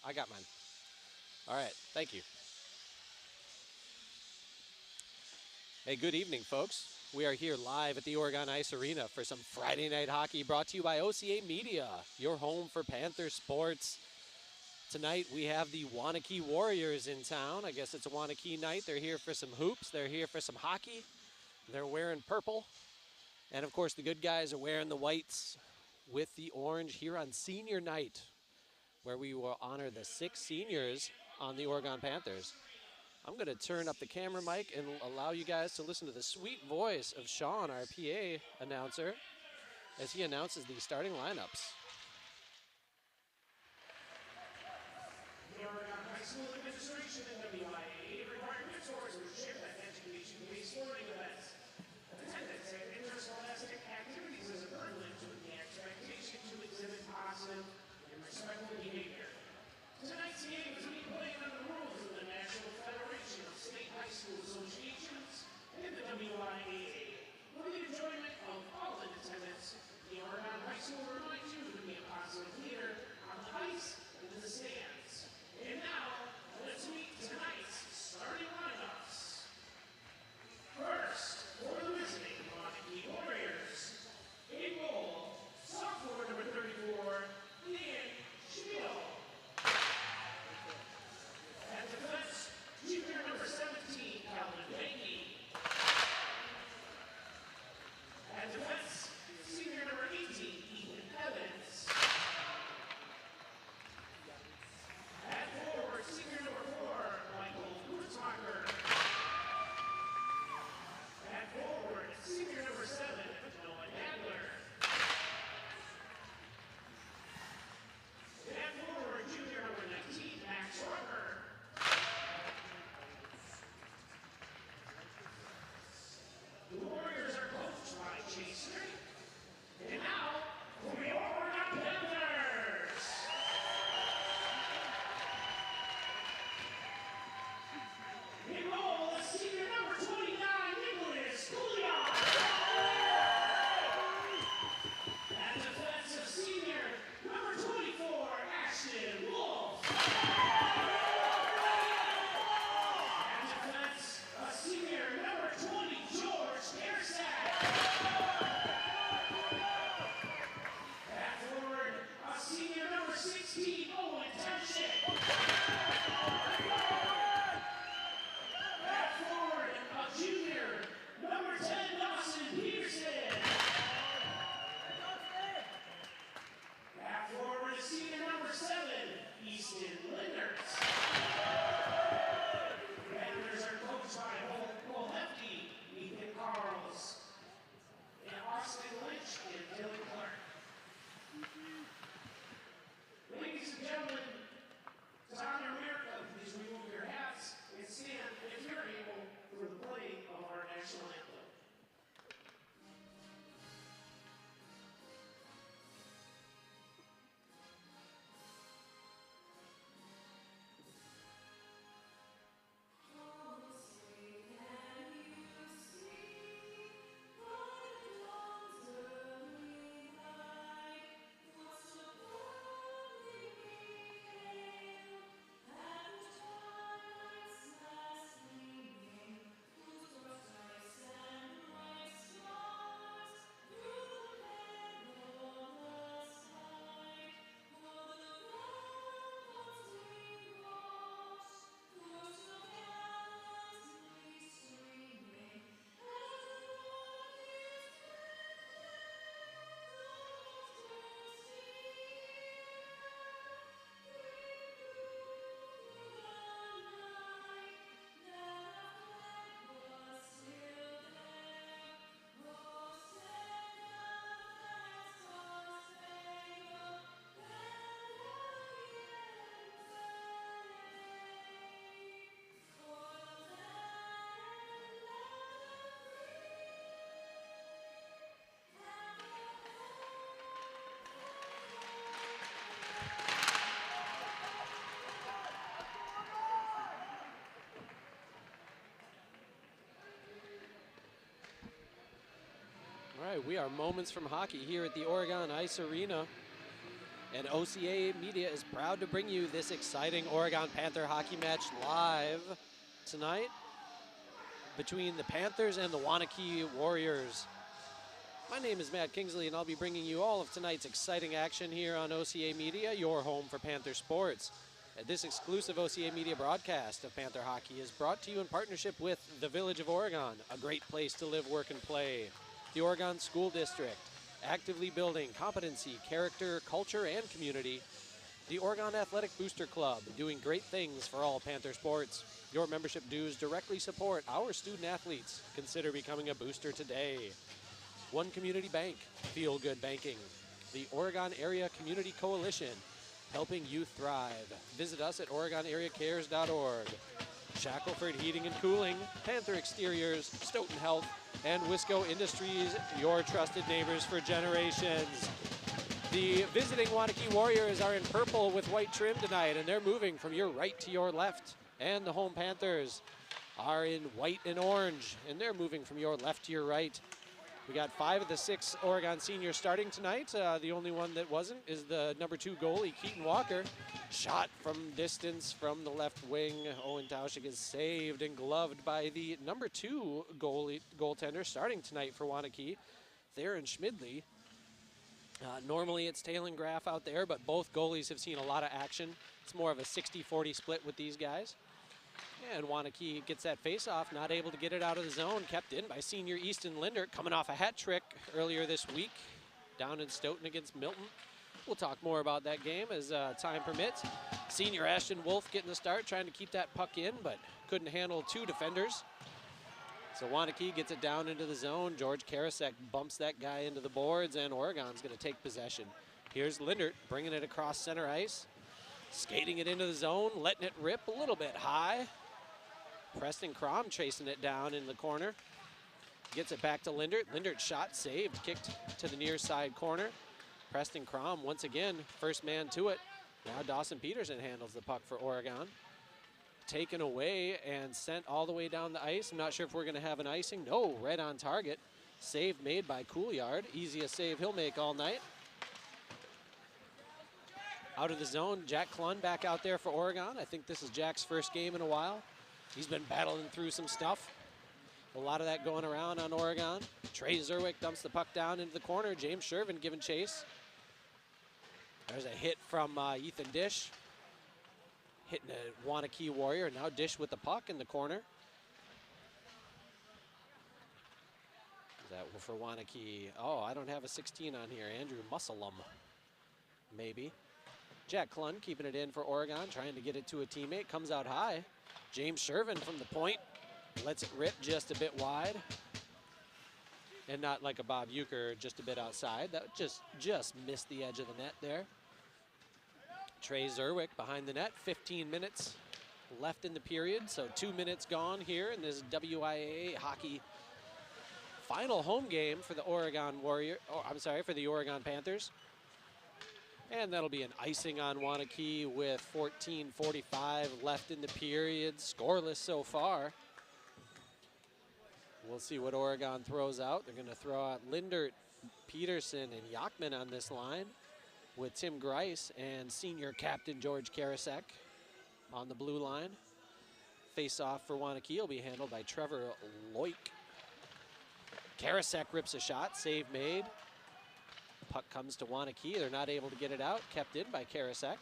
I got mine. All right, thank you. Hey, good evening, folks. We are here live at the Oregon Ice Arena for some Friday night hockey brought to you by OCA Media, your home for Panther sports. Tonight we have the Waunakee Warriors in town. I guess it's a Waunakee night. They're here for some hoops. They're here for some hockey. They're wearing purple. And of course the good guys are wearing the whites with the orange here on senior night, where we will honor the 6 seniors on the Oregon Panthers. I'm going to turn up the camera mic and allow you guys to listen to the sweet voice of Sean, our PA announcer, as he announces the starting lineups. The Oregon High School Administration and WIA require new sources to share that education-based sporting events. Attendance at interscholastic activities is a privilege with the expectation to exhibit positive and respectful behavior. Tonight's game is being played under the rules of the National Federation of State High School Associations and the WIAA. For the enjoyment of all in attendance, the Oregon High School reminds you to be a positive leader on the ice and in the stands. And now, let's meet tonight's starting lineups. First, for the visiting Waunakee Warriors. In goal, sophomore number 34, Dan Schmiedel. At defense, junior number 17, Calvin Banky. At defense, senior number 18, Ethan Evans. At forward, senior number 4, Michael Gutzmacher. At forward, senior number 7, Noah Nadler. At forward, junior number 19, Max Rucker. The Warriors are coached by Chase Street. And now, for the Oregon Panthers. In goal, senior number 29, Nicholas Couillard. At defense of senior number 24, Ashton Wolf. At defense of senior number 20, George Gersak. At forward, senior number 16, Owen Township. At forward, junior number 10, Dawson Peterson. At forward, senior number 7, Easton Linders. Panthers are coached by Cole Hefty, Ethan Carls, and Austin Lynch and Dylan Clark. Ladies and gentlemen, to honor America, please remove your hats and stand if you're able for the playing of our national anthem. All right, we are moments from hockey here at the Oregon Ice Arena. And OCA Media is proud to bring you this exciting Oregon Panther hockey match live tonight between the Panthers and the Waunakee Warriors. My name is Matt Kingsley, and I'll be bringing you all of tonight's exciting action here on OCA Media, your home for Panther sports. This exclusive OCA Media broadcast of Panther hockey is brought to you in partnership with the Village of Oregon, a great place to live, work, and play. The Oregon School District, actively building competency, character, culture, and community. The Oregon Athletic Booster Club, doing great things for all Panther sports. Your membership dues directly support our student athletes. Consider becoming a booster today. One Community Bank, Feel Good Banking. The Oregon Area Community Coalition, helping youth thrive. Visit us at OregonAreaCares.org. Shackelford Heating and Cooling, Panther Exteriors, Stoughton Health, and Wisco Industries, your trusted neighbors for generations. The visiting Waunakee Warriors are in purple with white trim tonight, and they're moving from your right to your left. And the home Panthers are in white and orange, and they're moving from your left to your right. We got 5 of the 6 Oregon seniors starting tonight. The only one that wasn't is the number 2 goalie, Keaton Walker. Shot from distance from the left wing. Owen Tauschig is saved and gloved by the number 2 goaltender starting tonight for Waunakee, Theron Schmidley. Normally it's Talon Graff out there, but both goalies have seen a lot of action. It's more of a 60-40 split with these guys. And Waunakee gets that face-off, not able to get it out of the zone, kept in by senior Easton Lindert, coming off a hat trick earlier this week down in Stoughton against Milton. We'll talk more about that game as time permits. Senior Ashton Wolf getting the start, trying to keep that puck in, but couldn't handle 2 defenders. So Waunakee gets it down into the zone. George Karasek bumps that guy into the boards, and Oregon's going to take possession. Here's Lindert bringing it across center ice, skating it into the zone, letting it rip a little bit high. Preston Crom chasing it down in the corner. Gets it back to Lindert. Lindert shot saved, kicked to the near side corner. Preston Crom once again, first man to it. Now Dawson Peterson handles the puck for Oregon. Taken away and sent all the way down the ice. I'm not sure if we're going to have an icing. No, right on target. Save made by Couillard. Easiest save he'll make all night. Out of the zone, Jack Clun back out there for Oregon. I think this is Jack's first game in a while. He's been battling through some stuff. A lot of that going around on Oregon. Trey Zerwick dumps the puck down into the corner. James Shervin giving chase. There's a hit from Ethan Dish. Hitting a Waunakee Warrior. Now Dish with the puck in the corner. Is that for Waunakee? Oh, I don't have a 16 on here. Andrew Musselum, maybe. Jack Clun keeping it in for Oregon, trying to get it to a teammate. Comes out high. James Shervin from the point, lets it rip just a bit wide. And not like a Bob Euchre, just a bit outside. That just missed the edge of the net there. Trey Zerwick behind the net, 15 minutes left in the period. So 2 minutes gone here in this WIAA hockey final home game for the Oregon for the Oregon Panthers. And that'll be an icing on Waunakee with 14:45 left in the period. Scoreless so far. We'll see what Oregon throws out. They're going to throw out Lindert, Peterson, and Yachman on this line with Tim Grice and senior captain George Karasek on the blue line. Face-off for Waunakee will be handled by Trevor Loik. Karasek rips a shot, save made. Puck comes to Waunakee. They're not able to get it out. Kept in by Karasek.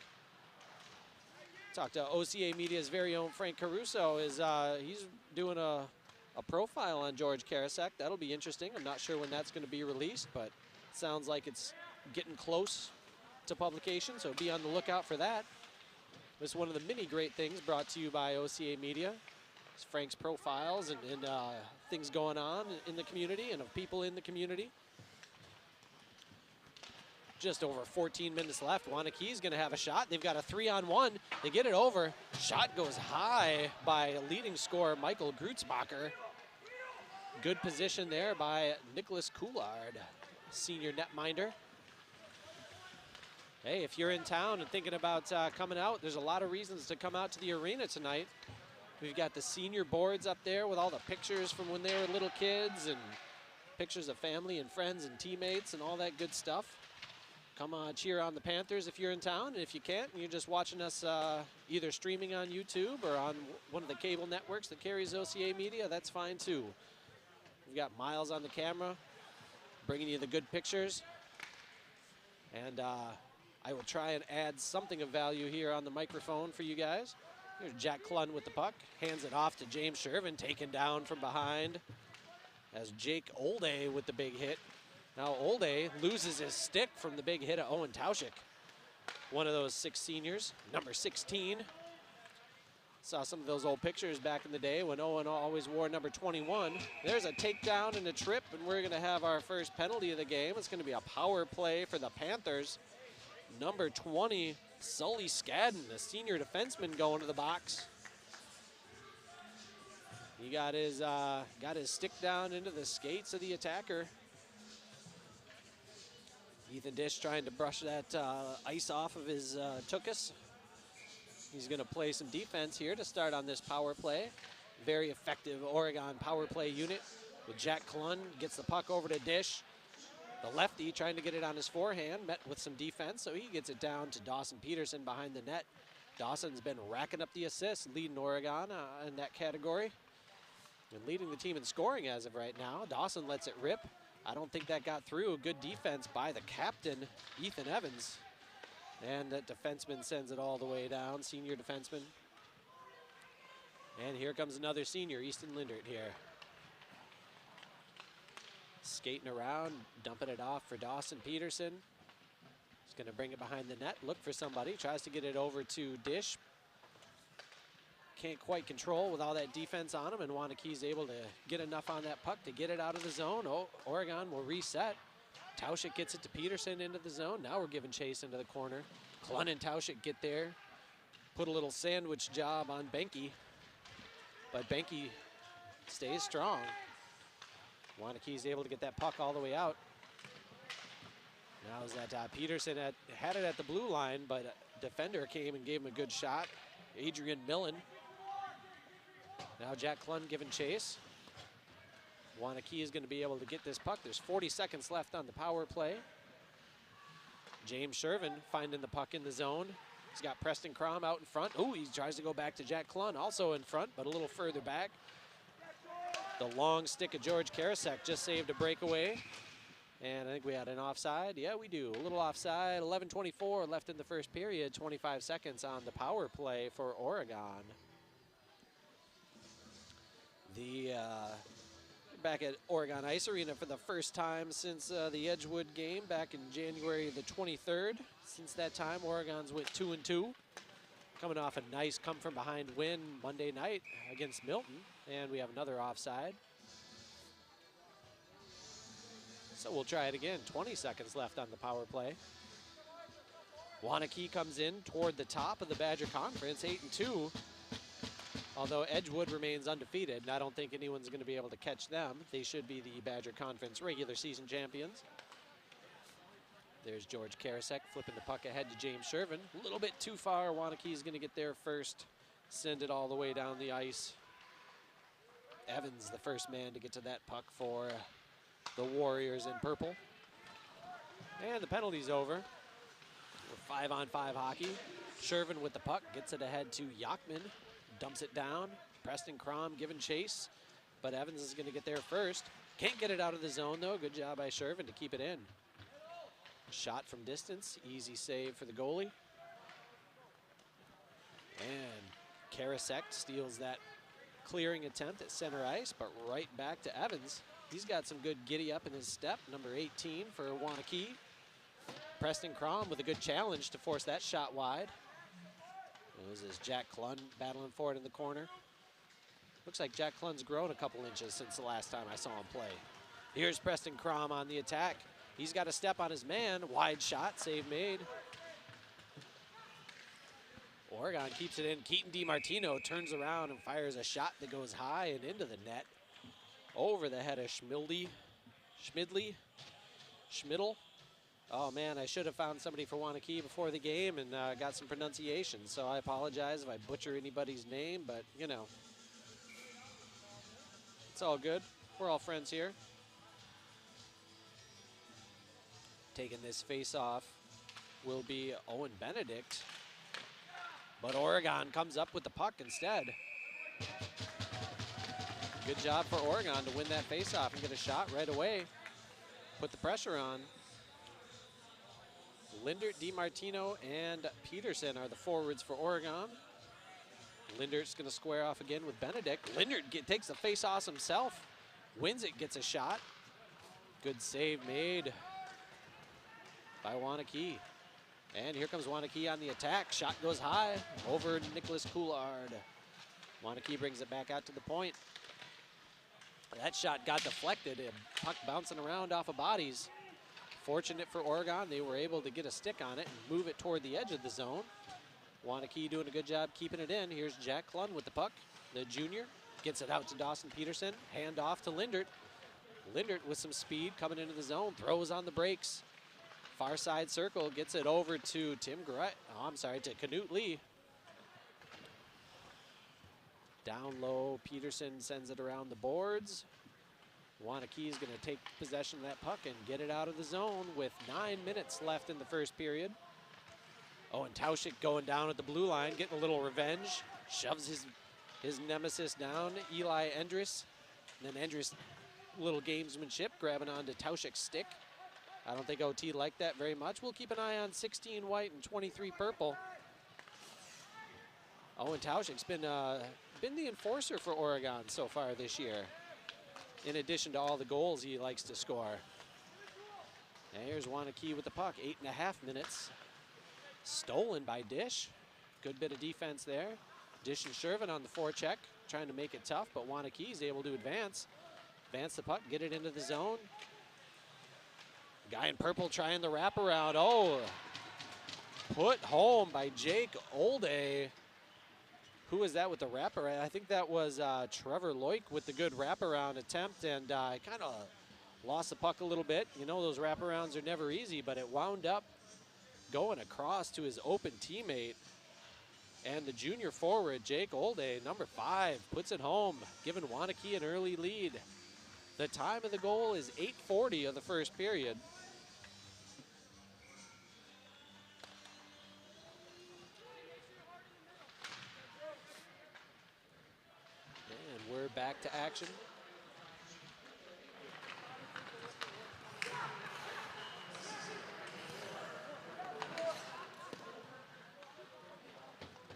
Talked to OCA Media's very own Frank Caruso. He's doing a profile on George Karasek. That'll be interesting. I'm not sure when that's going to be released, but it sounds like it's getting close to publication, so be on the lookout for that. It's one of the many great things brought to you by OCA Media. It's Frank's profiles and things going on in the community and of people in the community. Just over 14 minutes left. Waunakee's going to have a shot. They've got a 3-on-1. They get it over. Shot goes high by leading scorer Michael Grutzbacher. Good position there by Nicholas Couillard, senior netminder. Hey, if you're in town and thinking about coming out, there's a lot of reasons to come out to the arena tonight. We've got the senior boards up there with all the pictures from when they were little kids and pictures of family and friends and teammates and all that good stuff. come cheer on the Panthers if you're in town. And if you can't, and you're just watching us either streaming on YouTube or on one of the cable networks that carries OCA Media, that's fine too. We've got Miles on the camera, bringing you the good pictures. And I will try and add something of value here on the microphone for you guys. Here's Jack Clunn with the puck, hands it off to James Shervin, taken down from behind. As Jake Olday with the big hit. Now Olday loses his stick from the big hit of Owen Tauschik. One of those 6 seniors, number 16. Saw some of those old pictures back in the day when Owen always wore number 21. There's a takedown and a trip, and we're gonna have our first penalty of the game. It's gonna be a power play for the Panthers. Number 20, Sully Skadden, a senior defenseman, going to the box. He got his stick down into the skates of the attacker. Ethan Dish trying to brush that ice off of his tuchus. He's going to play some defense here to start on this power play. Very effective Oregon power play unit with Jack Clunn. Gets the puck over to Dish. The lefty trying to get it on his forehand, met with some defense, so he gets it down to Dawson Peterson behind the net. Dawson's been racking up the assists, leading Oregon in that category. And leading the team in scoring as of right now. Dawson lets it rip. I don't think that got through. Good defense by the captain, Ethan Evans. And that defenseman sends it all the way down, senior defenseman. And here comes another senior, Easton Lindert here. Skating around, dumping it off for Dawson Peterson. He's going to bring it behind the net, look for somebody, tries to get it over to Dish. Can't quite control with all that defense on him, and Waunakee's able to get enough on that puck to get it out of the zone. Oh, Oregon will reset. Tauschik gets it to Peterson into the zone. Now we're giving chase into the corner. Clunn and Tauschik get there. Put a little sandwich job on Benke, but Benke stays strong. Waunakee's able to get that puck all the way out. Now is that Peterson had it at the blue line, but a defender came and gave him a good shot. Adrian Millen. Now Jack Clunn giving chase. Waunakee is going to be able to get this puck. There's 40 seconds left on the power play. James Shervin finding the puck in the zone. He's got Preston Crom out in front. Oh, he tries to go back to Jack Clunn, also in front, but a little further back. The long stick of George Karasek just saved a breakaway. And I think we had an offside. Yeah, we do. A little offside. 11:24 left in the first period. 25 seconds on the power play for Oregon. Back at Oregon Ice Arena for the first time since the Edgewood game back in January the 23rd. Since that time, Oregon's went 2-2. Coming off a nice come-from-behind win Monday night against Milton. And we have another offside. So we'll try it again. 20 seconds left on the power play. Waunakee comes in toward the top of the Badger Conference, 8-2. Although Edgewood remains undefeated, and I don't think anyone's going to be able to catch them. They should be the Badger Conference regular season champions. There's George Karasek flipping the puck ahead to James Shervin. A little bit too far. Waunakee's going to get there first. Send it all the way down the ice. Evans, the first man to get to that puck for the Warriors in purple. And the penalty's over. 5-on-5 hockey. Shervin with the puck, gets it ahead to Yachman. Dumps it down. Preston Crom giving chase, but Evans is going to get there first. Can't get it out of the zone, though. Good job by Shervin to keep it in. Shot from distance. Easy save for the goalie. And Karasek steals that clearing attempt at center ice, but right back to Evans. He's got some good giddy up in his step. Number 18 for Waunakee. Preston Crom with a good challenge to force that shot wide. This is Jack Clunn battling for it in the corner. Looks like Jack Clunn's grown a couple inches since the last time I saw him play. Here's Preston Crom on the attack. He's got a step on his man. Wide shot, save made. Oregon keeps it in. Keaton DiMartino turns around and fires a shot that goes high and into the net. Over the head of Schmidl. Oh man, I should have found somebody for Waunakee before the game and got some pronunciation. So I apologize if I butcher anybody's name, but you know, it's all good. We're all friends here. Taking this face off will be Owen Benedict. But Oregon comes up with the puck instead. Good job for Oregon to win that faceoff and get a shot right away. Put the pressure on. Lindert, DiMartino, and Peterson are the forwards for Oregon. Lindert's going to square off again with Benedict. Lindert takes the faceoff himself, wins it, gets a shot. Good save made by Waunakee. And here comes Waunakee on the attack. Shot goes high over Nicholas Coulard. Waunakee brings it back out to the point. That shot got deflected and puck bouncing around off of bodies. Fortunate for Oregon, they were able to get a stick on it and move it toward the edge of the zone. Waunakee doing a good job keeping it in. Here's Jack Klun with the puck. The junior gets it out to Dawson Peterson. Hand off to Lindert. Lindert with some speed coming into the zone. Throws on the brakes. Far side circle. Gets it over to to Canute Lee. Down low, Peterson sends it around the boards. Waunakee is going to take possession of that puck and get it out of the zone with 9 minutes left in the first period. Owen Tauschik going down at the blue line, getting a little revenge. Shoves his nemesis down, Eli Endris. And then Endris, little gamesmanship, grabbing onto Tauschik's stick. I don't think OT liked that very much. We'll keep an eye on 16 white and 23 purple. Owen Tauschik's been the enforcer for Oregon so far this year, in addition to all the goals he likes to score. And here's Waunakee with the puck, 8.5 minutes. Stolen by Dish. Good bit of defense there. Dish and Shervin on the forecheck, trying to make it tough, but Waunakee is able to advance. Advance the puck, get it into the zone. Guy in purple trying the wraparound. Oh, put home by Jake Olde. Who was that with the wraparound? I think that was Trevor Loik with the good wraparound attempt, and kind of lost the puck a little bit. You know, those wraparounds are never easy, but it wound up going across to his open teammate. And the junior forward, Jake Olde, number 5, puts it home, giving Waunakee an early lead. The time of the goal is 8:40 of the first period. And we're back to action.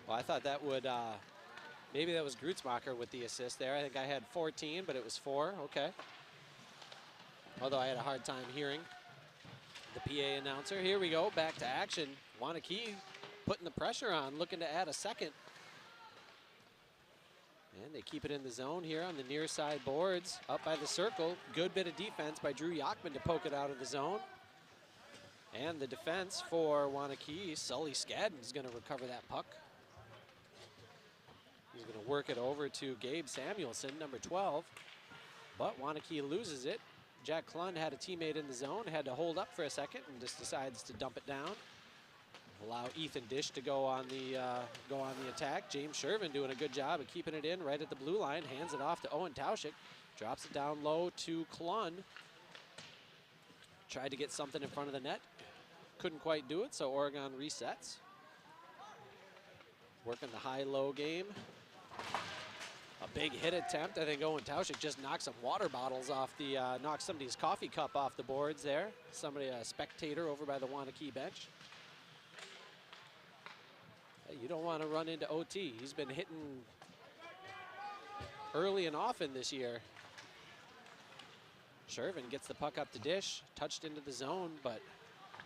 Well, I thought that would, maybe that was Grutzmacher with the assist there. I think I had 14, but it was 4, okay. Although I had a hard time hearing the PA announcer. Here we go, back to action. Waunakee putting the pressure on, looking to add a second. And they keep it in the zone here on the near side boards, up by the circle. Good bit of defense by Drew Yachman to poke it out of the zone. And the defense for Waunakee, Sully Skadden is going to recover that puck. He's going to work it over to Gabe Samuelson, number 12. But Waunakee loses it. Jack Klund had a teammate in the zone, had to hold up for a second, and just decides to dump it down. Allow Ethan Dish to go on the attack. James Shervin doing a good job of keeping it in right at the blue line. Hands it off to Owen Tauschik. Drops it down low to Klund. Tried to get something in front of the net. Couldn't quite do it, so Oregon resets. Working the high-low game. A big hit attempt. I think Owen Tauschik just knocked some water bottles off the, knocked somebody's coffee cup off the boards there. Somebody, a spectator over by the Waunakee bench. Hey, you don't want to run into OT. He's been hitting early and often this year. Shervin gets the puck up to Dish, touched into the zone, but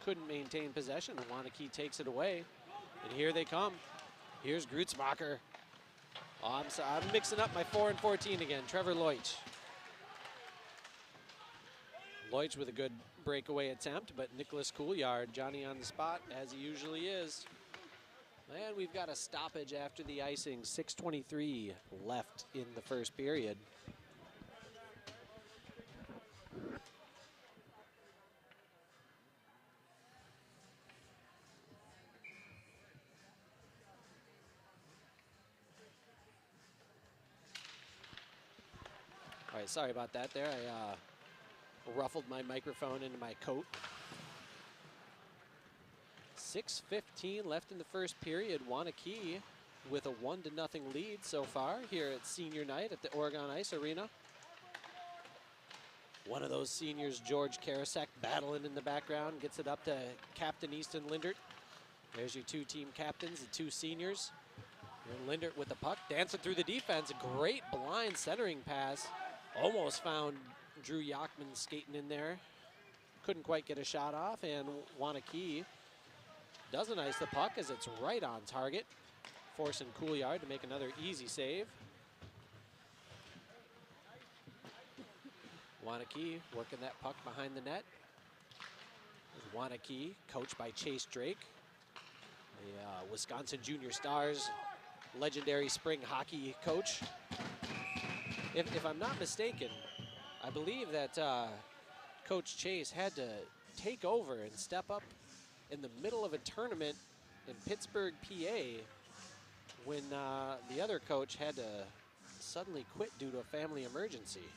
couldn't maintain possession. And Waunakee takes it away. And here they come. Here's Grutzmacher. Oh, I'm mixing up my 4 and 14 again. Trevor Leutsch. Leutsch with a good breakaway attempt, but Nicholas Coulard, Johnny on the spot, as he usually is. And we've got a stoppage after the icing. 6:23 left in the first period. All right, sorry about that there. I ruffled my microphone into my coat. 6:15 left in the first period. Waunakee with a 1-0 lead so far here at senior night at the Oregon Ice Arena. One of those seniors, George Karasek, battling in the background, gets it up to Captain Easton Lindert. There's your two team captains, the two seniors. And Lindert with the puck, dancing through the defense. Great blind centering pass. Almost found Drew Yachman skating in there. Couldn't quite get a shot off, and Waunakee doesn't ice the puck as it's right on target, forcing Couillard to make another easy save. Waunakee working that puck behind the net. Waunakee, coached by Chase Drake, the Wisconsin Junior Stars legendary spring hockey coach. If I'm not mistaken, I believe that Coach Chase had to take over and step up in the middle of a tournament in Pittsburgh, PA, when the other coach had to suddenly quit due to a family emergency.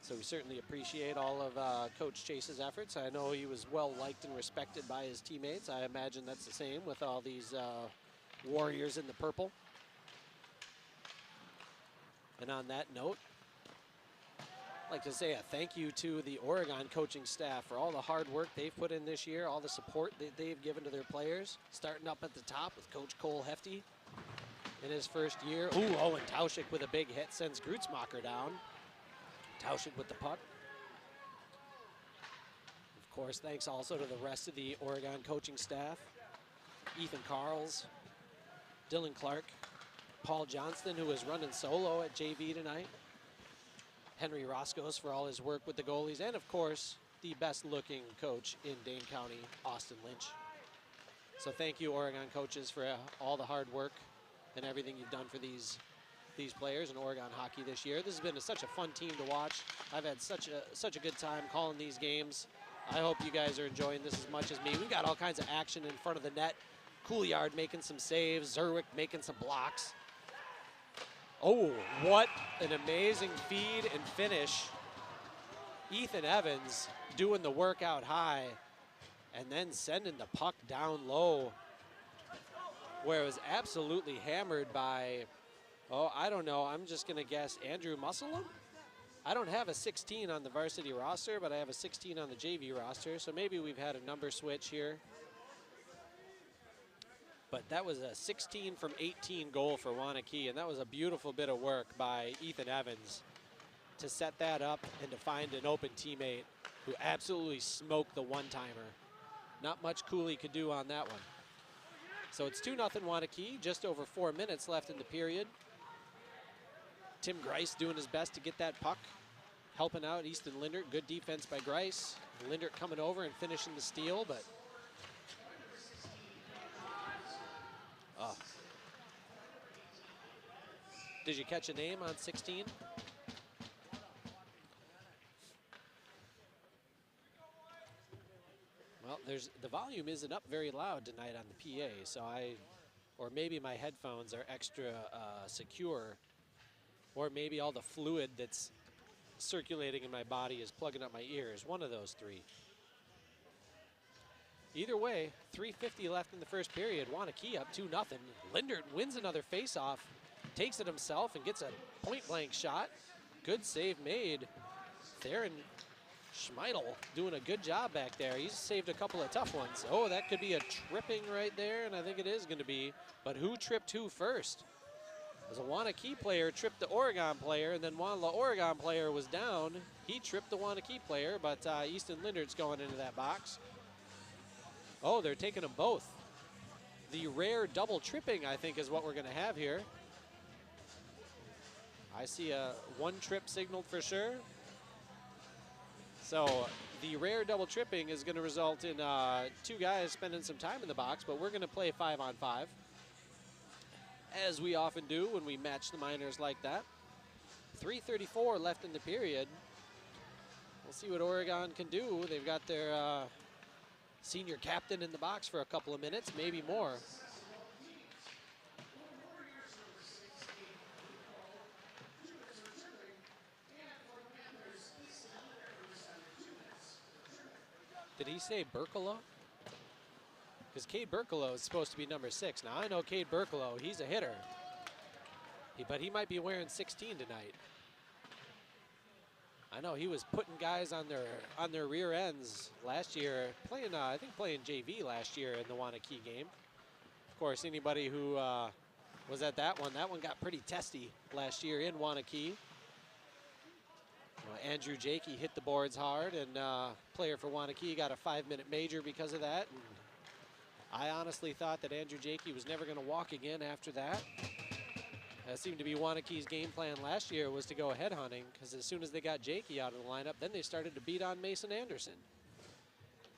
So we certainly appreciate all of Coach Chase's efforts. I know he was well liked and respected by his teammates. I imagine that's the same with all these Warriors in the purple. And on that note, I'd like to say a thank you to the Oregon coaching staff for all the hard work they've put in this year, all the support that they've given to their players. Starting up at the top with Coach Cole Hefty in his first year. Ooh, Owen Tauschik with a big hit sends Grutzmacher down. Tauschik with the puck. Of course, thanks also to the rest of the Oregon coaching staff. Ethan Carls, Dylan Clark, Paul Johnston, who is running solo at JV tonight. Henry Roscoe's for all his work with the goalies. And of course, the best looking coach in Dane County, Austin Lynch. So thank you, Oregon coaches, for all the hard work and everything you've done for these players in Oregon hockey this year. This has been such a fun team to watch. I've had such a good time calling these games. I hope you guys are enjoying this as much as me. We've got all kinds of action in front of the net. Couillard making some saves, Zerwick making some blocks. Oh, what an amazing feed and finish. Ethan Evans doing the work out high and then sending the puck down low, where it was absolutely hammered by, oh, I don't know, I'm just gonna guess Andrew Musselum? I don't have a 16 on the varsity roster, but I have a 16 on the JV roster, so maybe we've had a number switch here. But that was a 16 from 18 goal for Waunakee, and that was a beautiful bit of work by Ethan Evans to set that up and to find an open teammate who absolutely smoked the one-timer. Not much Cooley could do on that one. So it's 2-0 Waunakee, just over 4 minutes left in the period. Tim Grice doing his best to get that puck, helping out Easton Lindert. Good defense by Grice. Lindert coming over and finishing the steal, but did you catch a name on 16? Well, the volume isn't up very loud tonight on the PA, so or maybe my headphones are extra secure, or maybe all the fluid that's circulating in my body is plugging up my ears. One of those three. Either way, 3:50 left in the first period. Waunakee up 2-0. Lindert wins another faceoff, takes it himself and gets a point-blank shot. Good save made. Theron Schmeidel doing a good job back there. He's saved a couple of tough ones. Oh, that could be a tripping right there, and I think it is going to be. But who tripped who first? As a Waunakee player tripped the Oregon player, and then while the Oregon player was down, he tripped the Waunakee player, but Easton Lindert's going into that box. Oh, they're taking them both. The rare double tripping, I think, is what we're going to have here. I see a one trip signaled for sure. So the rare double tripping is going to result in two guys spending some time in the box, but we're going to play 5-on-5, as we often do when we match the minors like that. 3:34 left in the period. We'll see what Oregon can do. They've got their senior captain in the box for a couple of minutes, maybe more. Did he say Berkala? because Cade Berkalow is supposed to be number 6. Now, I know Cade Berkalow, he's a hitter, but he might be wearing 16 tonight. I know he was putting guys on their rear ends last year, playing I think playing JV last year in the Waunakee game. Of course, anybody who was at that one got pretty testy last year in Waunakee. Andrew Jakey hit the boards hard, and player for Waunakee got a 5-minute major because of that. And I honestly thought that Andrew Jakey was never going to walk again after that. That seemed to be Waunakee's game plan last year, was to go head hunting, because as soon as they got Jakey out of the lineup, then they started to beat on Mason Anderson.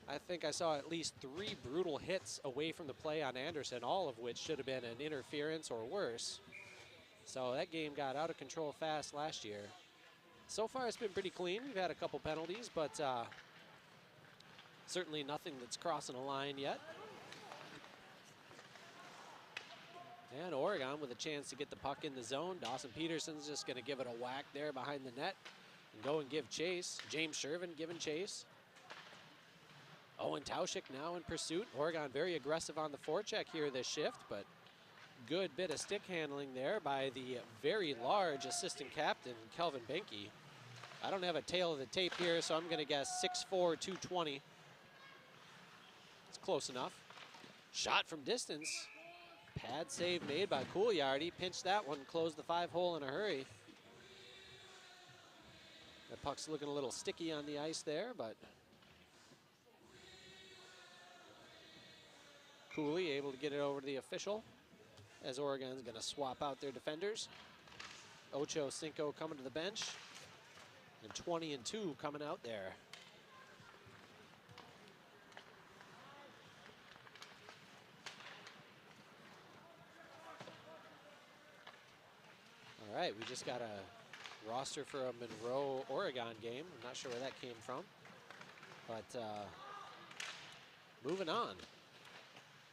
I think I saw at least 3 brutal hits away from the play on Anderson, all of which should have been an interference or worse. So that game got out of control fast last year. So far, it's been pretty clean. We've had a couple penalties, but certainly nothing that's crossing a line yet. And Oregon with a chance to get the puck in the zone. Dawson Peterson's just going to give it a whack there behind the net and go and give chase. James Shervin giving chase. Owen Tauschik now in pursuit. Oregon very aggressive on the forecheck here this shift, but good bit of stick handling there by the very large assistant captain, Kelvin Benke. I don't have a tail of the tape here, so I'm going to guess 6'4", 220. It's close enough. Shot from distance. Pad save made by Couillard. He pinched that one, closed the 5-hole in a hurry. The puck's looking a little sticky on the ice there, but Cooley able to get it over to the official, as Oregon's going to swap out their defenders. Ocho Cinco coming to the bench, and 20 and 2 coming out there. All right, we just got a roster for a Monroe, Oregon game. I'm not sure where that came from, but moving on.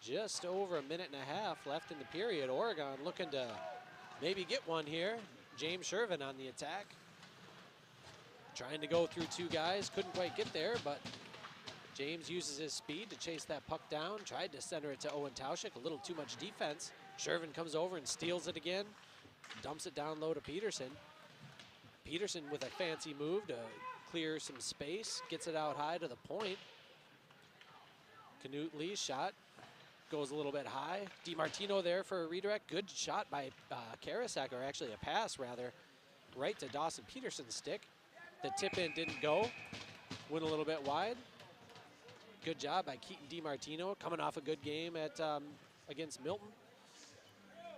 Just over a minute and a half left in the period. Oregon looking to maybe get one here. James Shervin on the attack. Trying to go through 2 guys, couldn't quite get there, but James uses his speed to chase that puck down. Tried to center it to Owen Tauschik, a little too much defense. Shervin comes over and steals it again. Dumps it down low to Peterson. Peterson with a fancy move to clear some space. Gets it out high to the point. Knut Lee's shot goes a little bit high. DiMartino there for a redirect. Good shot by Karasek, or actually a pass rather, right to Dawson Peterson's stick. The tip in didn't go. Went a little bit wide. Good job by Keaton DiMartino, coming off a good game at against Milton.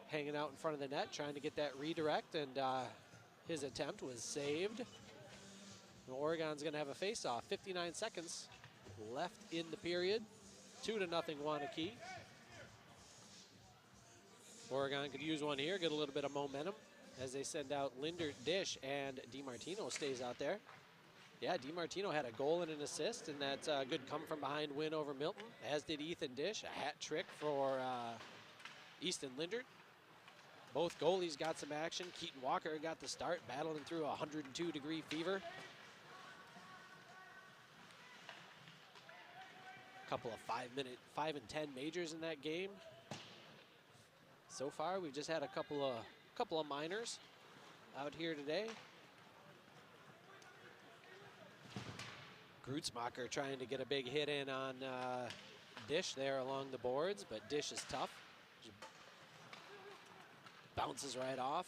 Hanging out in front of the net, trying to get that redirect, and his attempt was saved. Oregon's going to have a face-off. 59 seconds left in the period. 2-0 Waunakee. Oregon could use one here, get a little bit of momentum as they send out Lindert, Dish, and DiMartino stays out there. Yeah, DiMartino had a goal and an assist, and that's a good come-from-behind win over Milton, as did Ethan Dish. A hat trick for Easton Lindert. Both goalies got some action. Keaton Walker got the start, battling through a 102-degree fever. A couple of 5 and 10 majors in that game. So far, we've just had a couple of minors out here today. Grutzmacher trying to get a big hit in on Dish there along the boards, but Dish is tough. Bounces right off.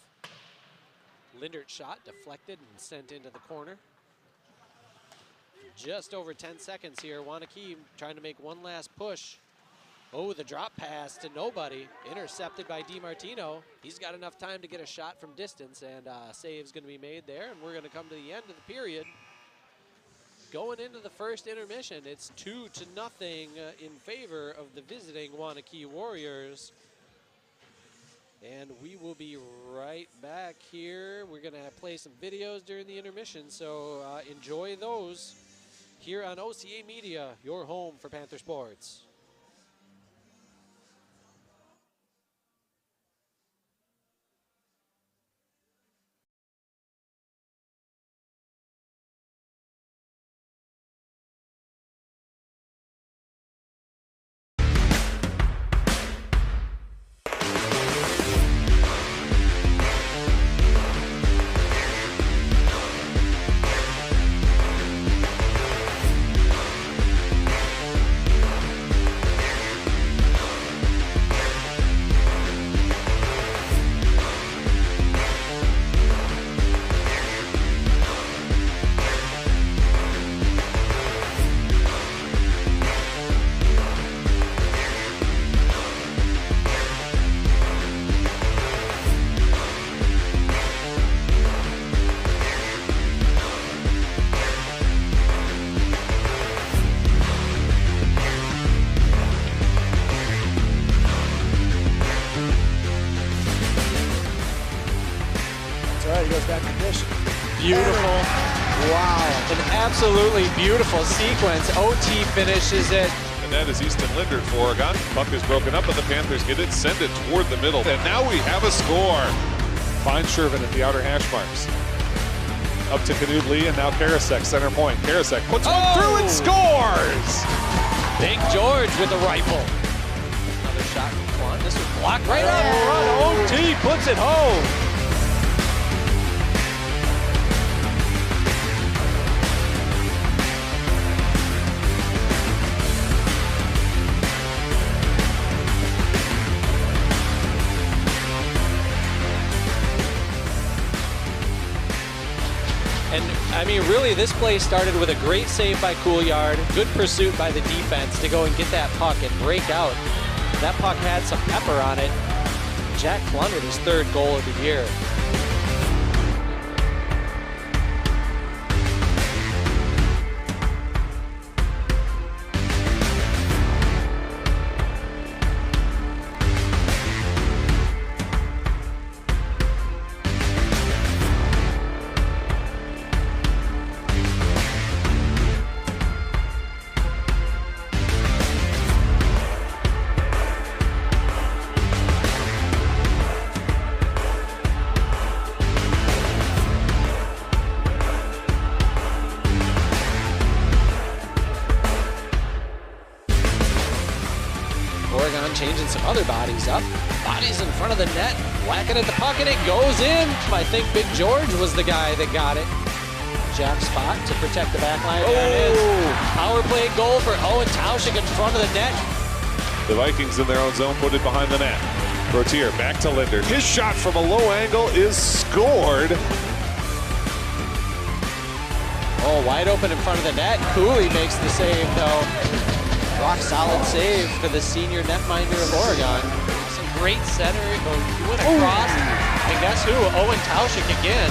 Lindert's shot deflected and sent into the corner. Just over 10 seconds here. Waunakee trying to make one last push. Oh, the drop pass to nobody. Intercepted by DiMartino. He's got enough time to get a shot from distance, and save's going to be made there, and we're going to come to the end of the period. Going into the first intermission, it's 2-0 in favor of the visiting Waunakee Warriors. And we will be right back here. We're going to play some videos during the intermission, so enjoy those here on OCA Media, your home for Panther Sports. knows that condition. Beautiful. Wow. An absolutely beautiful sequence. OT finishes it. And that is Easton Lindert for Oregon. Puck is broken up, and the Panthers get it, send it toward the middle. And now we have a score. Finds Shervin at the outer hash marks. Up to Canute Lee, and now Karasek, center point. Karasek puts one through and scores! Big George with the rifle. Another shot from Quan. This was blocked right up front. OT puts it home. And, I mean, really, this play started with a great save by Couillard, good pursuit by the defense to go and get that puck and break out. That puck had some pepper on it. Jack Clun with his 3rd goal of the year. Oregon changing some other bodies up. Bodies in front of the net, whacking at the puck, and it goes in. I think Big George was the guy that got it. Jab spot to protect the back line. There it is. Power play goal for Owen Tauschik in front of the net. The Vikings in their own zone put it behind the net. Rotier back to Lindert. His shot from a low angle is scored. Oh, wide open in front of the net. Cooley makes the save, though. Rock solid save for the senior netminder of Oregon. Some great center. He went across. And guess who? Owen Tauschik again.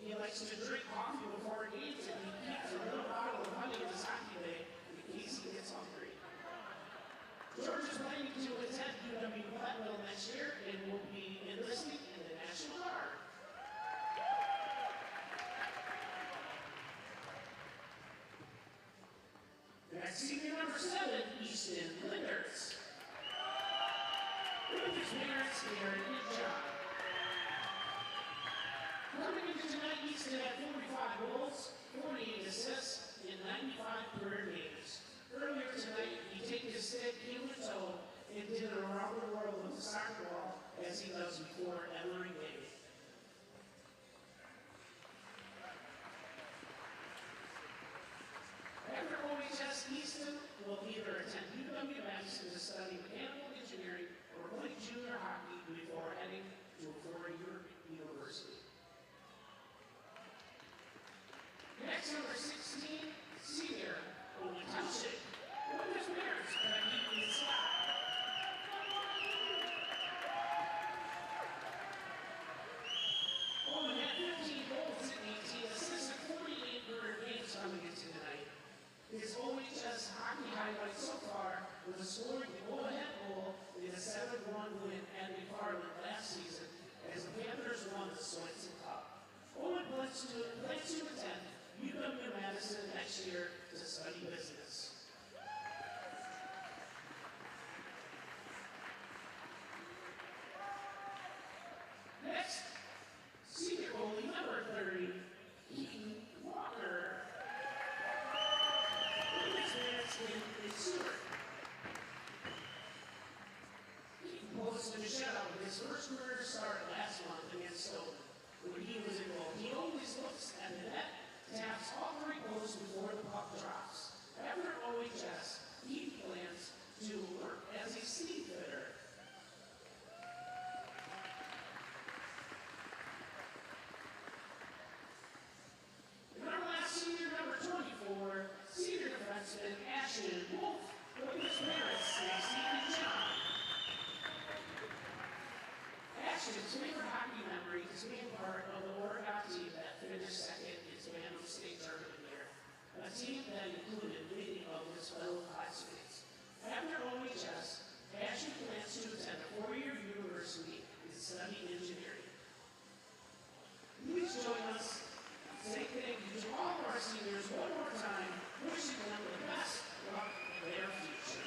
He likes to drink coffee before games, and he keeps a little bottle of honey in his hockey bag in case he gets hungry. George is planning to attend UW Platteville next year and will be enlisting in the National Guard. That's senior number 7, Easton Lindert. With his parents, they are a good job. Coming into tonight, Easton had 45 goals, 48 assists, and 95 career games. Earlier tonight, he took his stick heel to toe and did it around the world with the soccer ball as he does before every game. After OHS, Easton will either attend UW-Madison to study mechanical engineering or play junior hockey before heading to a four-year university. Next, number 16, senior, Owen Tauschik. With his parents, Becky and Scott. Owen had 15 goals in 18 assists and 48 career games coming into tonight. His OHS hockey highlight so far was scoring the go-ahead goal in a 7-1 win at McFarland last season as the Panthers won the Swenson Cup. Owen plans to attend UW-Madison next year to study business. Next, senior goalie number 30, Keaton Walker. With his parents in Seward. defenseman Ashton Wolf, with his parents Stacy and John. Ashton's favorite hockey memory is being part of the Oregon team that finished second in Savannah State tournament year, a team that included many of his fellow classmates. After OHS, Ashton plans to attend a four-year university and study engineering. Please join us. Say thank you to all of our seniors one more time, wishing them the best luck in their future.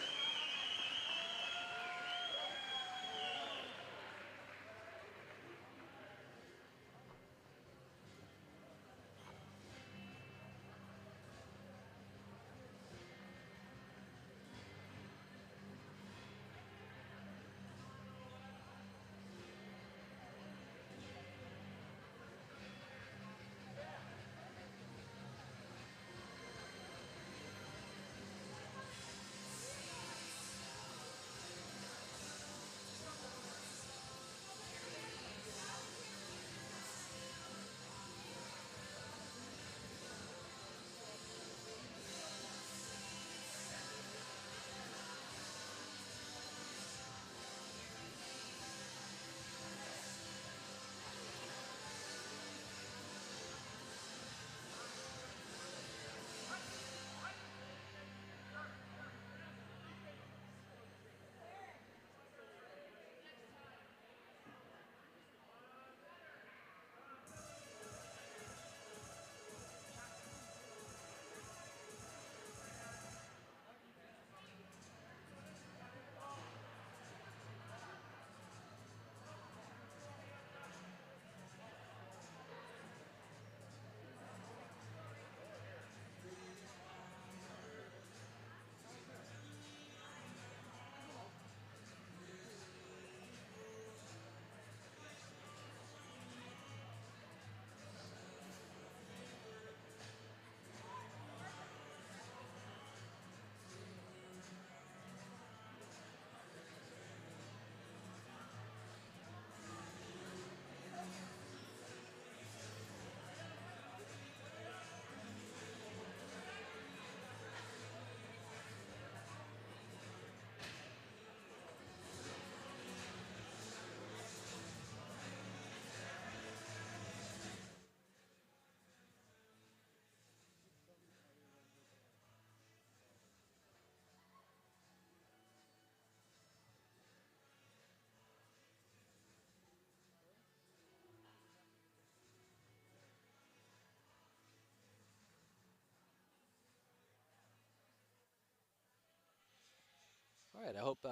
All right, I hope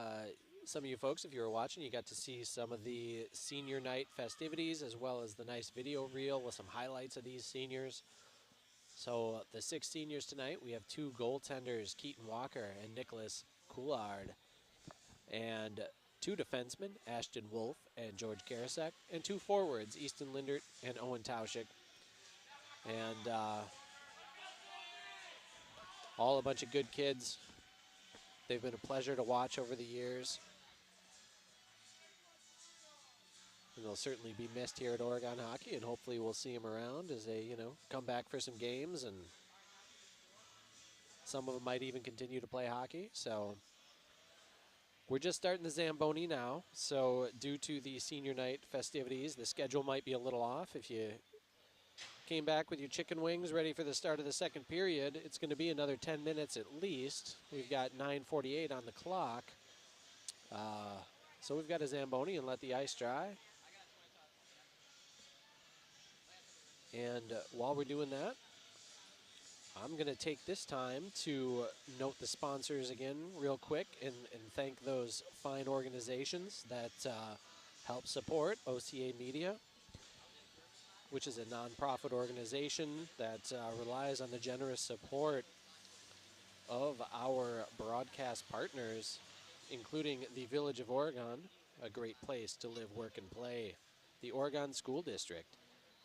some of you folks, if you were watching, you got to see some of the senior night festivities as well as the nice video reel with some highlights of these seniors. So the 6 seniors tonight, we have 2 goaltenders, Keaton Walker and Nicholas Coulard, and 2 defensemen, Ashton Wolf and George Karasek, and 2 forwards, Easton Lindert and Owen Tauschik. And all a bunch of good kids. They've been a pleasure to watch over the years. And they'll certainly be missed here at Oregon Hockey, and hopefully we'll see them around as they, come back for some games, and some of them might even continue to play hockey. So we're just starting the Zamboni now. So due to the senior night festivities, the schedule might be a little off. If you came back with your chicken wings ready for the start of the second period, it's going to be another 10 minutes at least. We've got 9:48 on the clock. So we've got a Zamboni and let the ice dry. And while we're doing that, I'm going to take this time to note the sponsors again real quick and thank those fine organizations that help support OCA Media, which is a nonprofit organization that relies on the generous support of our broadcast partners, including the Village of Oregon, a great place to live, work, and play, the Oregon School District,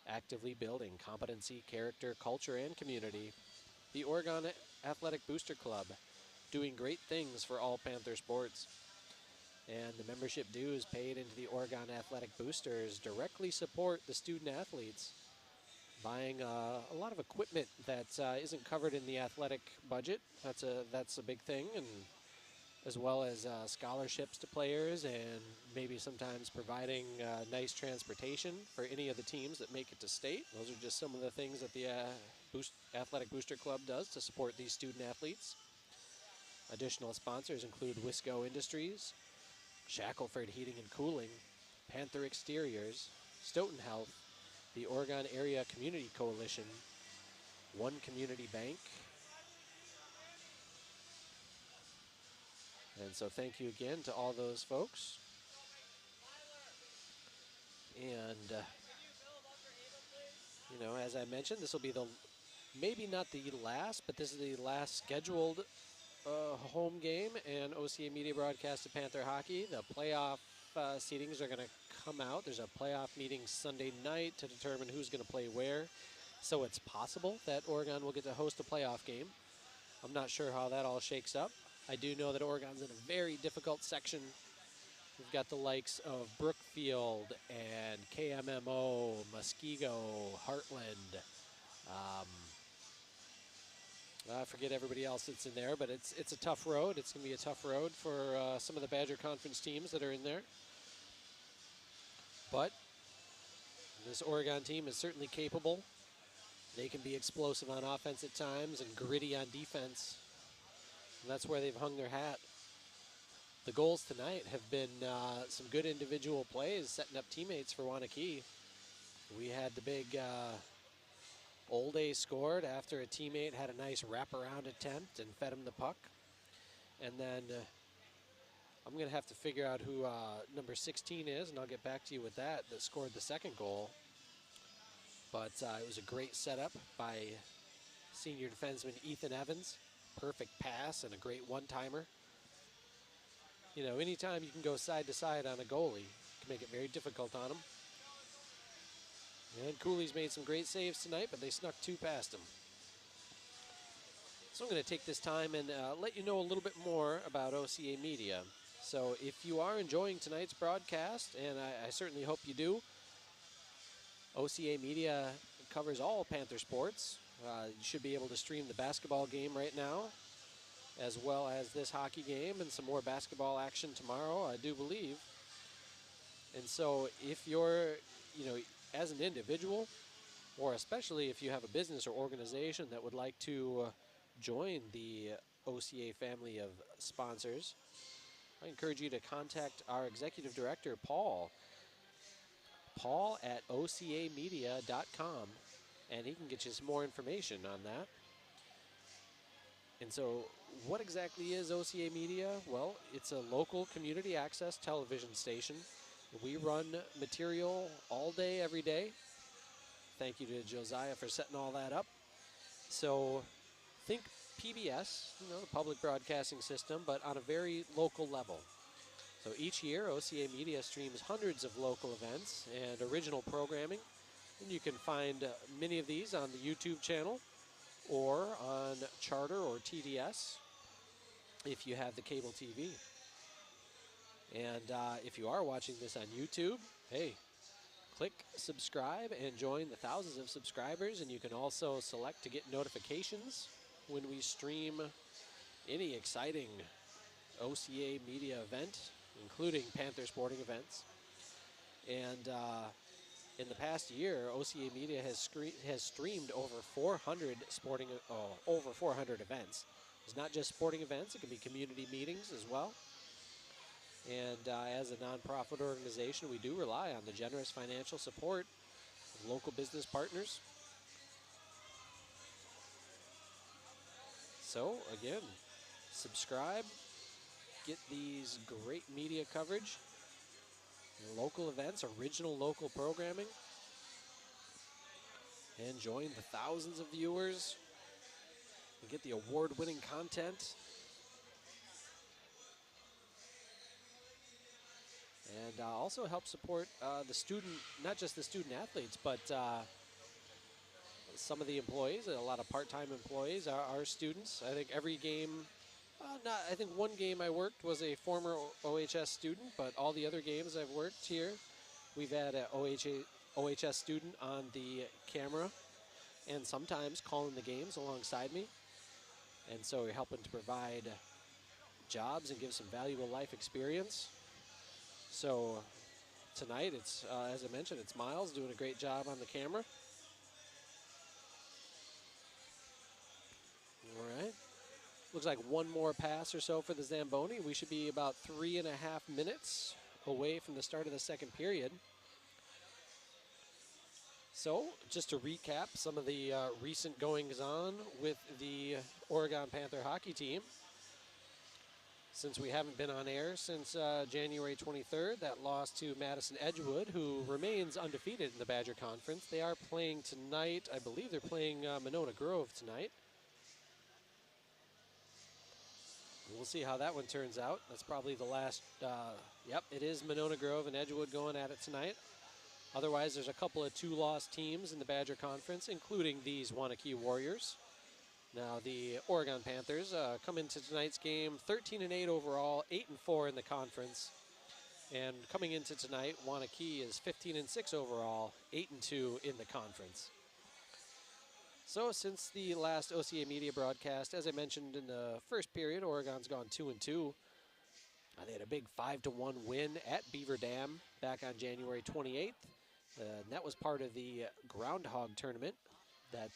actively building competency, character, culture, and community, the Oregon Athletic Booster Club, doing great things for all Panther sports, and the membership dues paid into the Oregon Athletic Boosters directly support the student athletes buying a lot of equipment that isn't covered in the athletic budget. That's a big thing, and as well as scholarships to players, and maybe sometimes providing nice transportation for any of the teams that make it to state. Those are just some of the things that the Athletic Booster Club does to support these student athletes. Additional sponsors include Wisco Industries, Shackelford Heating and Cooling, Panther Exteriors, Stoughton Health, the Oregon Area Community Coalition, One Community Bank. And so thank you again to all those folks. And, as I mentioned, this will be maybe not the last, but this is the last scheduled home game and OCA Media broadcast of Panther hockey. The playoff seedings are going to come out. There's a playoff meeting Sunday night to determine who's going to play where. So it's possible that Oregon will get to host a playoff game. I'm not sure how that all shakes up. I do know that Oregon's in a very difficult section. We've got the likes of Brookfield and KMMO, Muskego, Heartland. I forget everybody else that's in there, but it's a tough road. It's going to be a tough road for some of the Badger Conference teams that are in there. But this Oregon team is certainly capable. They can be explosive on offense at times and gritty on defense. And that's where they've hung their hat. The goals tonight have been some good individual plays, setting up teammates for Waunakee. We had the big Olde scored after a teammate had a nice wraparound attempt and fed him the puck. And then I'm going to have to figure out who number 16 is, and I'll get back to you with that scored the second goal. But it was a great setup by senior defenseman Ethan Evans. Perfect pass and a great one-timer. Anytime you can go side to side on a goalie, it can make it very difficult on him. And Cooley's made some great saves tonight, but they snuck two past him. So I'm going to take this time and let you know a little bit more about OCA Media. So if you are enjoying tonight's broadcast, and I certainly hope you do, OCA Media covers all Panther sports. You should be able to stream the basketball game right now, as well as this hockey game and some more basketball action tomorrow, I do believe. And so if you're, as an individual, or especially if you have a business or organization that would like to join the OCA family of sponsors, I encourage you to contact our executive director, Paul at ocamedia.com, and he can get you some more information on that. And so what exactly is OCA Media? Well, it's a local community access television station. We run material all day, every day. Thank you to Josiah for setting all that up. So think PBS, the public broadcasting system, but on a very local level. So each year, OCA Media streams hundreds of local events and original programming. And you can find many of these on the YouTube channel or on Charter or TDS if you have the cable TV. And if you are watching this on YouTube, hey, click subscribe and join the thousands of subscribers. And you can also select to get notifications when we stream any exciting OCA Media event, including Panther sporting events. And in the past year, OCA Media has streamed over 400 events. It's not just sporting events; it can be community meetings as well. And as a nonprofit organization, we do rely on the generous financial support of local business partners. So again, subscribe, get these great media coverage, local events, original local programming, and join the thousands of viewers and get the award-winning content. And also help support the student, not just the student athletes, but some of the employees. A lot of part-time employees are students. I think every game, I think one game I worked was a former OHS student, but all the other games I've worked here, we've had an OHS student on the camera and sometimes calling the games alongside me. And so you're helping to provide jobs and give some valuable life experience. So tonight, it's as I mentioned, it's Miles doing a great job on the camera. All right. Looks like one more pass or so for the Zamboni. We should be about 3.5 minutes away from the start of the second period. So, just to recap some of the recent goings-on with the Oregon Panther hockey team. Since we haven't been on air since January 23rd, that loss to Madison Edgewood, who remains undefeated in the Badger Conference. They are playing tonight. I believe they're playing Monona Grove tonight. We'll see how that one turns out. That's probably the last. Yep, it is Monona Grove and Edgewood going at it tonight. Otherwise, there's a couple of two-loss teams in the Badger Conference, including these Waunakee Warriors. Now, the Oregon Panthers come into tonight's game 13-8 overall, 8-4 in the conference. And coming into tonight, Waunakee is 15-6 overall, 8-2 in the conference. So since the last OCA Media broadcast, as I mentioned in the first period, Oregon's gone 2-2. They had a big 5-1 win at Beaver Dam back on January 28th. And that was part of the Groundhog tournament that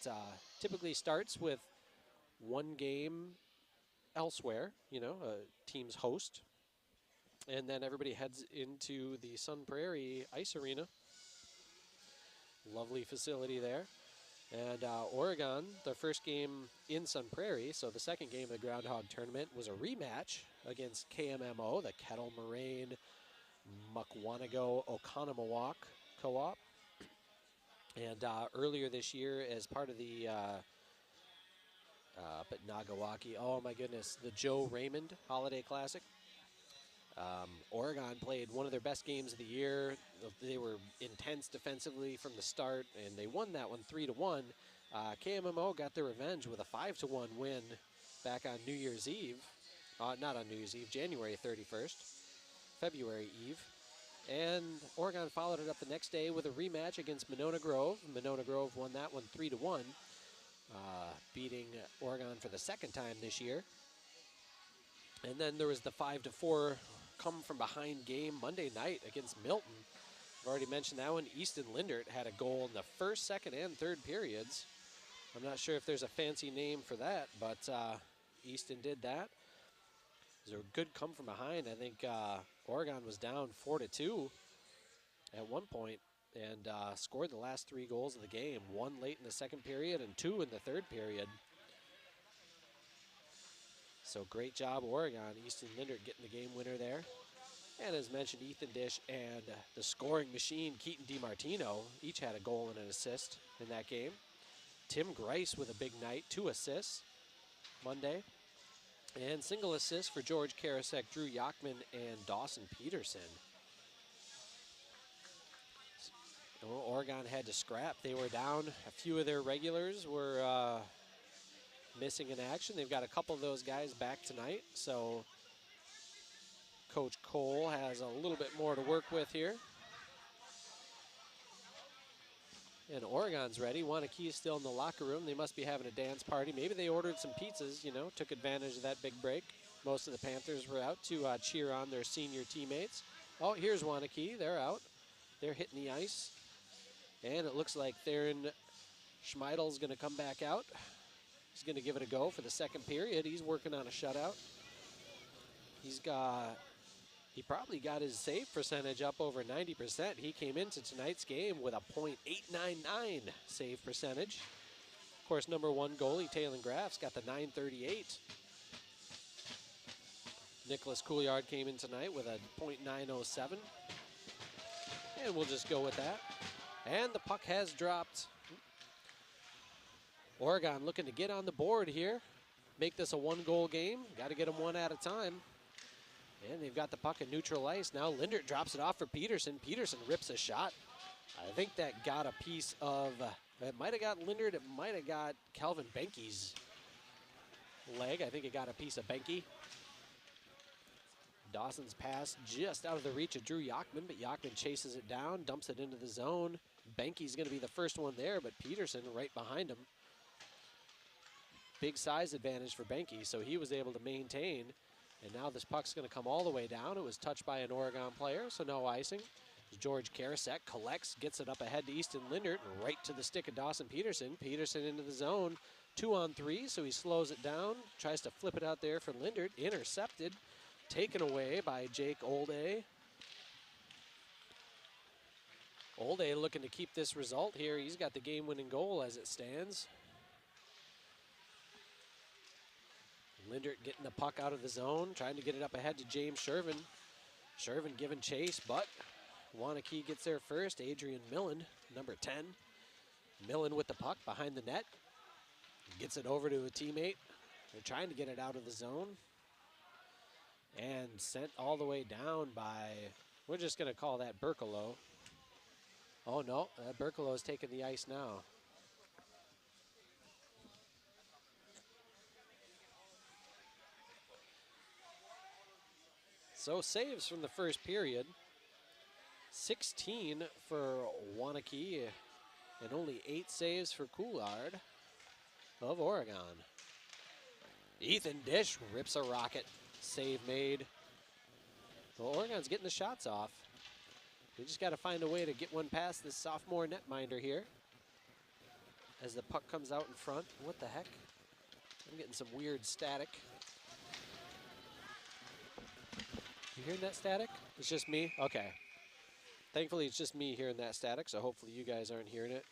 typically starts with one game elsewhere, team's host. And then everybody heads into the Sun Prairie Ice Arena. Lovely facility there. And Oregon, their first game in Sun Prairie, so the second game of the Groundhog tournament, was a rematch against KMMO, the Kettle Moraine Mukwanago Oconomowoc Co-op. And earlier this year, as part of the but Nagawaki, oh my goodness, the Joe Raymond Holiday Classic. Oregon played one of their best games of the year. They were intense defensively from the start, and they won that one 3-1. KMMO got their revenge with a 5-1 win back on New Year's Eve. Not on New Year's Eve, January 31st, February Eve. And Oregon followed it up the next day with a rematch against Monona Grove. Monona Grove won that one 3-1, beating Oregon for the second time this year. And then there was the 5-4 come-from-behind game Monday night against Milton. I've already mentioned that one. Easton Lindert had a goal in the first, second, and third periods. I'm not sure if there's a fancy name for that, but Easton did that. It was a good come-from-behind. I think Oregon was down 4-2 at one point and scored the last 3 goals of the game. 1 late in the second period and 2 in the third period. So great job, Oregon. Easton Lindert getting the game winner there. And as mentioned, Ethan Dish and the scoring machine, Keaton DiMartino, each had a goal and an assist in that game. Tim Grice with a big night, 2 assists Monday. And single assists for George Karasek, Drew Yachman, and Dawson Peterson. So Oregon had to scrap. They were down. A few of their regulars were missing in action. They've got a couple of those guys back tonight, so Coach Cole has a little bit more to work with here. And Oregon's ready. Waunakee's still in the locker room. They must be having a dance party. Maybe they ordered some pizzas, took advantage of that big break. Most of the Panthers were out to cheer on their senior teammates. Oh, here's Waunakee. They're out. They're hitting the ice. And it looks like Theron Schmeidel's going to come back out. He's going to give it a go for the second period. He's working on a shutout. He probably got his save percentage up over 90%. He came into tonight's game with a .899 save percentage. Of course, number 1 goalie, Taylor Graff's got the .938. Nicholas Couillard came in tonight with a .907. And we'll just go with that. And the puck has dropped. Oregon looking to get on the board here. Make this a 1-goal game. Got to get them one at a time. And they've got the puck in neutral ice. Now Lindert drops it off for Peterson. Peterson rips a shot. I think that got a piece of, it might have got Lindert. It might have got Calvin Benke's leg. I think it got a piece of Benke. Dawson's pass just out of the reach of Drew Yachman, but Yachman chases it down, dumps it into the zone. Benke's going to be the first one there, but Peterson right behind him. Big size advantage for Benke, so he was able to maintain. And now this puck's going to come all the way down. It was touched by an Oregon player, so no icing. George Karasek collects, gets it up ahead to Easton Lindert, right to the stick of Dawson Peterson. Peterson into the zone, 2-on-3, so he slows it down, tries to flip it out there for Lindert, intercepted, taken away by Jake Olday. Olday looking to keep this result here. He's got the game-winning goal as it stands. Lindert getting the puck out of the zone, trying to get it up ahead to James Shervin. Shervin giving chase, but Waunakee gets there first. Adrian Millen, number 10. Millen with the puck behind the net. Gets it over to a teammate. They're trying to get it out of the zone. And sent all the way down by, we're just going to call that Berkelo. Oh no, Berkelo is taking the ice now. So saves from the first period. 16 for Waunakee and only 8 saves for Coulard of Oregon. Ethan Dish rips a rocket. Save made. Well, Oregon's getting the shots off. We just got to find a way to get one past this sophomore netminder here. As the puck comes out in front. What the heck? I'm getting some weird static. You hearing that static? It's just me? Okay. Thankfully, it's just me hearing that static, so hopefully you guys aren't hearing it.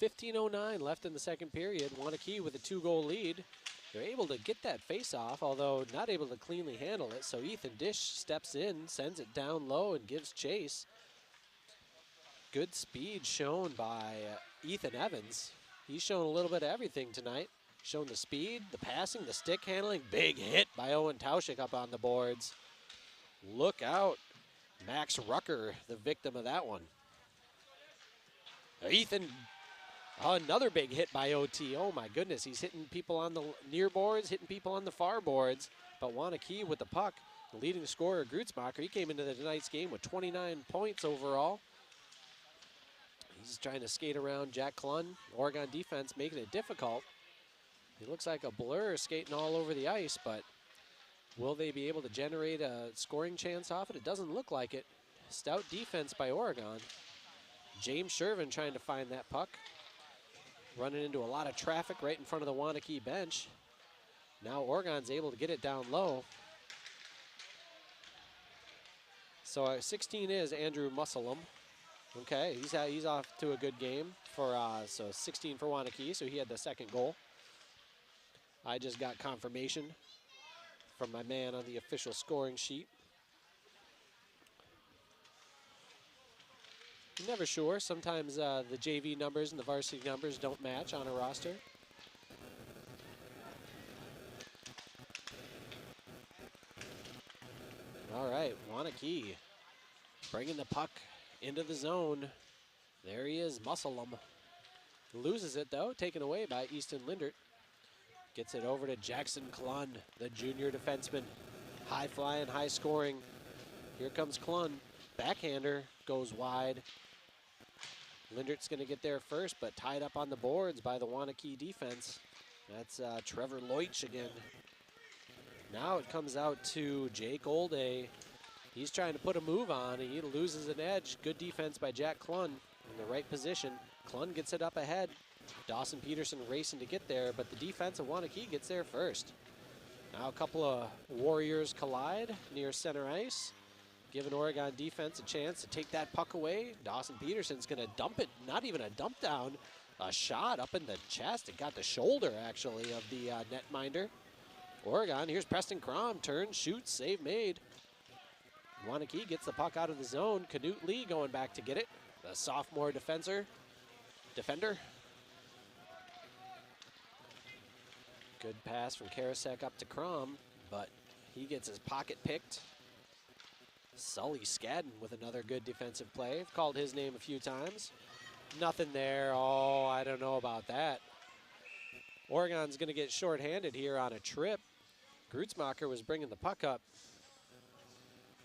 .15:09 left in the second period. Waunakee with a 2-goal lead. They're able to get that face-off, although not able to cleanly handle it. So Ethan Dish steps in, sends it down low, and gives chase. Good speed shown by Ethan Evans. He's shown a little bit of everything tonight. Shown the speed, the passing, the stick handling. Big hit by Owen Tauschik up on the boards. Look out. Max Rucker, the victim of that one. Ethan, another big hit by OT. Oh my goodness, he's hitting people on the near boards, hitting people on the far boards. But Waunakee with the puck, the leading scorer, Grutzmacher, he came into tonight's game with 29 points overall. He's trying to skate around Jack Klun. Oregon defense making it difficult. He looks like a blur skating all over the ice, but will they be able to generate a scoring chance off it? It doesn't look like it. Stout defense by Oregon. James Shervin trying to find that puck. Running into a lot of traffic right in front of the Waunakee bench. Now Oregon's able to get it down low. So 16 is Andrew Musselum. Okay, he's off to a good game for so 16 for Waunakee, so he had the second goal. I just got confirmation from my man on the official scoring sheet. You're never sure. Sometimes the JV numbers and the varsity numbers don't match on a roster. All right, Waunakee bringing the puck into the zone. There he is, Musselum. Loses it though, taken away by Easton Lindert. Gets it over to Jackson Klun, the junior defenseman. High flying, high scoring. Here comes Klun. Backhander goes wide. Lindert's gonna get there first, but tied up on the boards by the Waunakee defense. That's Trevor Leutsch again. Now it comes out to Jake Olday. He's trying to put a move on, and he loses an edge. Good defense by Jack Klun in the right position. Klun gets it up ahead. Dawson Peterson racing to get there, but the defense of Waunakee gets there first. Now a couple of Warriors collide near center ice, giving Oregon defense a chance to take that puck away. Dawson Peterson's going to dump it, not even a dump down, a shot up in the chest. It got the shoulder, actually, of the netminder. Oregon, here's Preston Crom, turns, shoots, save made. Waunakee gets the puck out of the zone. Canute Lee going back to get it. The sophomore defender. Good pass from Karasek up to Crom, but he gets his pocket picked. Sully Skadden with another good defensive play. I've called his name a few times. Nothing there. Oh, I don't know about that. Oregon's going to get shorthanded here on a trip. Grutzmacher was bringing the puck up.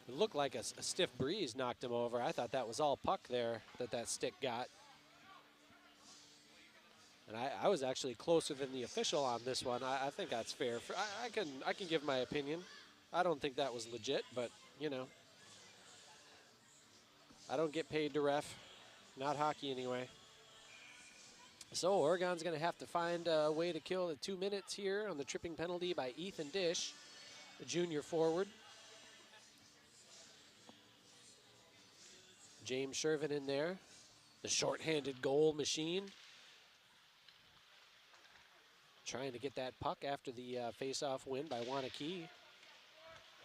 It looked like a stiff breeze knocked him over. I thought that was all puck there that stick got. And I was actually closer than the official on this one. I think that's fair. I can give my opinion. I don't think that was legit, but, you know. I don't get paid to ref. Not hockey anyway. So Oregon's going to have to find a way to kill the 2 minutes here on the tripping penalty by Ethan Dish, the junior forward. James Shervin in there, the shorthanded goal machine. Trying to get that puck after the face-off win by Waunakee.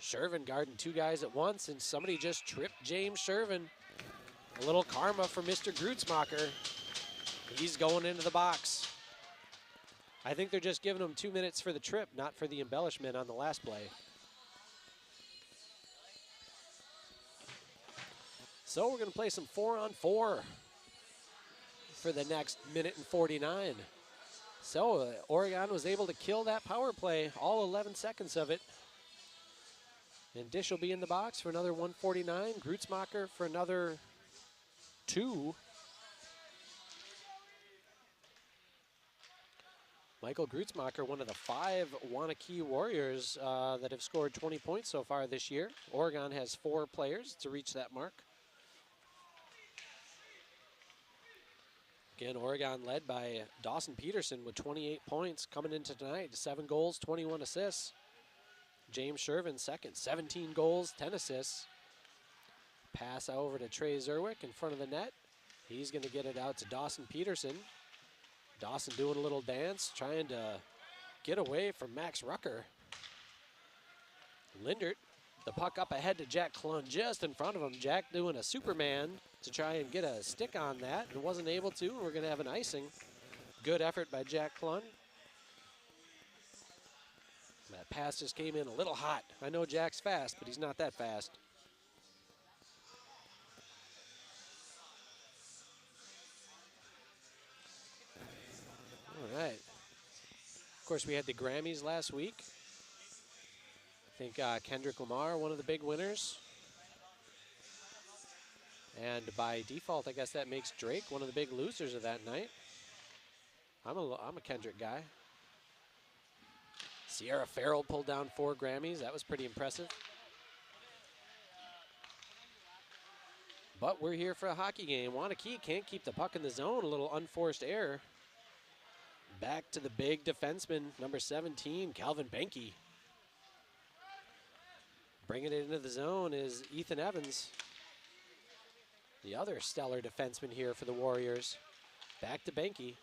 Shervin guarding 2 guys at once, and somebody just tripped James Shervin. A little karma for Mr. Grutzmacher. He's going into the box. I think they're just giving him 2 minutes for the trip, not for the embellishment on the last play. So we're going to play some 4-on-4 for the next minute and 49. So Oregon was able to kill that power play, all 11 seconds of it. And Dish will be in the box for another 149. Grutzmacher for another 2. Michael Grutzmacher, one of the 5 Waunakee Warriors that have scored 20 points so far this year. Oregon has 4 players to reach that mark. Again, Oregon led by Dawson Peterson with 28 points coming into tonight. 7 goals, 21 assists. James Shervin second, 17 goals, 10 assists. Pass over to Trey Zerwick in front of the net. He's going to get it out to Dawson Peterson. Dawson doing a little dance, trying to get away from Max Rucker. Lindert, the puck up ahead to Jack Klun just in front of him. Jack doing a Superman to try and get a stick on that and wasn't able to. We're going to have an icing. Good effort by Jack Klun. That pass just came in a little hot. I know Jack's fast, but he's not that fast. All right. Of course, we had the Grammys last week. I think Kendrick Lamar, one of the big winners. And by default, I guess that makes Drake one of the big losers of that night. I'm a Kendrick guy. Sierra Farrell pulled down 4 Grammys. That was pretty impressive. But we're here for a hockey game. Waunakee can't keep the puck in the zone. A little unforced error. Back to the big defenseman, number 17, Calvin Benke. Bringing it into the zone is Ethan Evans, the other stellar defenseman here for the Warriors. Back to Benke.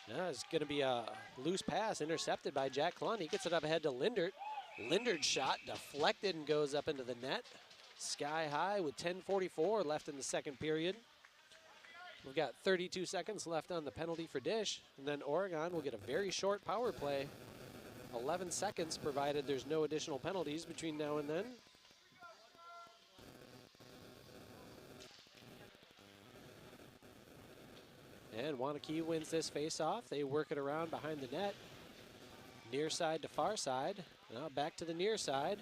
Now it's going to be a loose pass intercepted by Jack Klun. He gets it up ahead to Lindert. Lindert's shot deflected and goes up into the net. Sky high with 10:44 left in the second period. We've got 32 seconds left on the penalty for Dish. And then Oregon will get a very short power play. 11 seconds, provided there's no additional penalties between now and then. And Waunakee wins this face-off. They work it around behind the net. Near side to far side. Now back to the near side.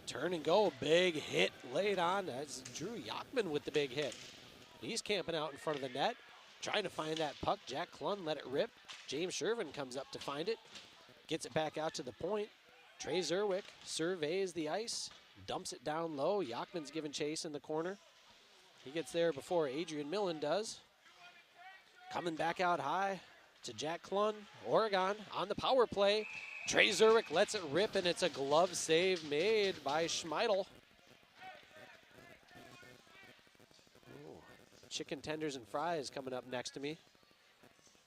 Turn and go. Big hit laid on. That's Drew Yachman with the big hit. He's camping out in front of the net, trying to find that puck. Jack Klun let it rip. James Shervin comes up to find it. Gets it back out to the point. Trey Zerwick surveys the ice, dumps it down low. Yachman's giving chase in the corner. He gets there before Adrian Millen does. Coming back out high to Jack Klun. Oregon on the power play. Trey Zerwick lets it rip, and it's a glove save made by Schmeidel. Chicken tenders and fries coming up next to me.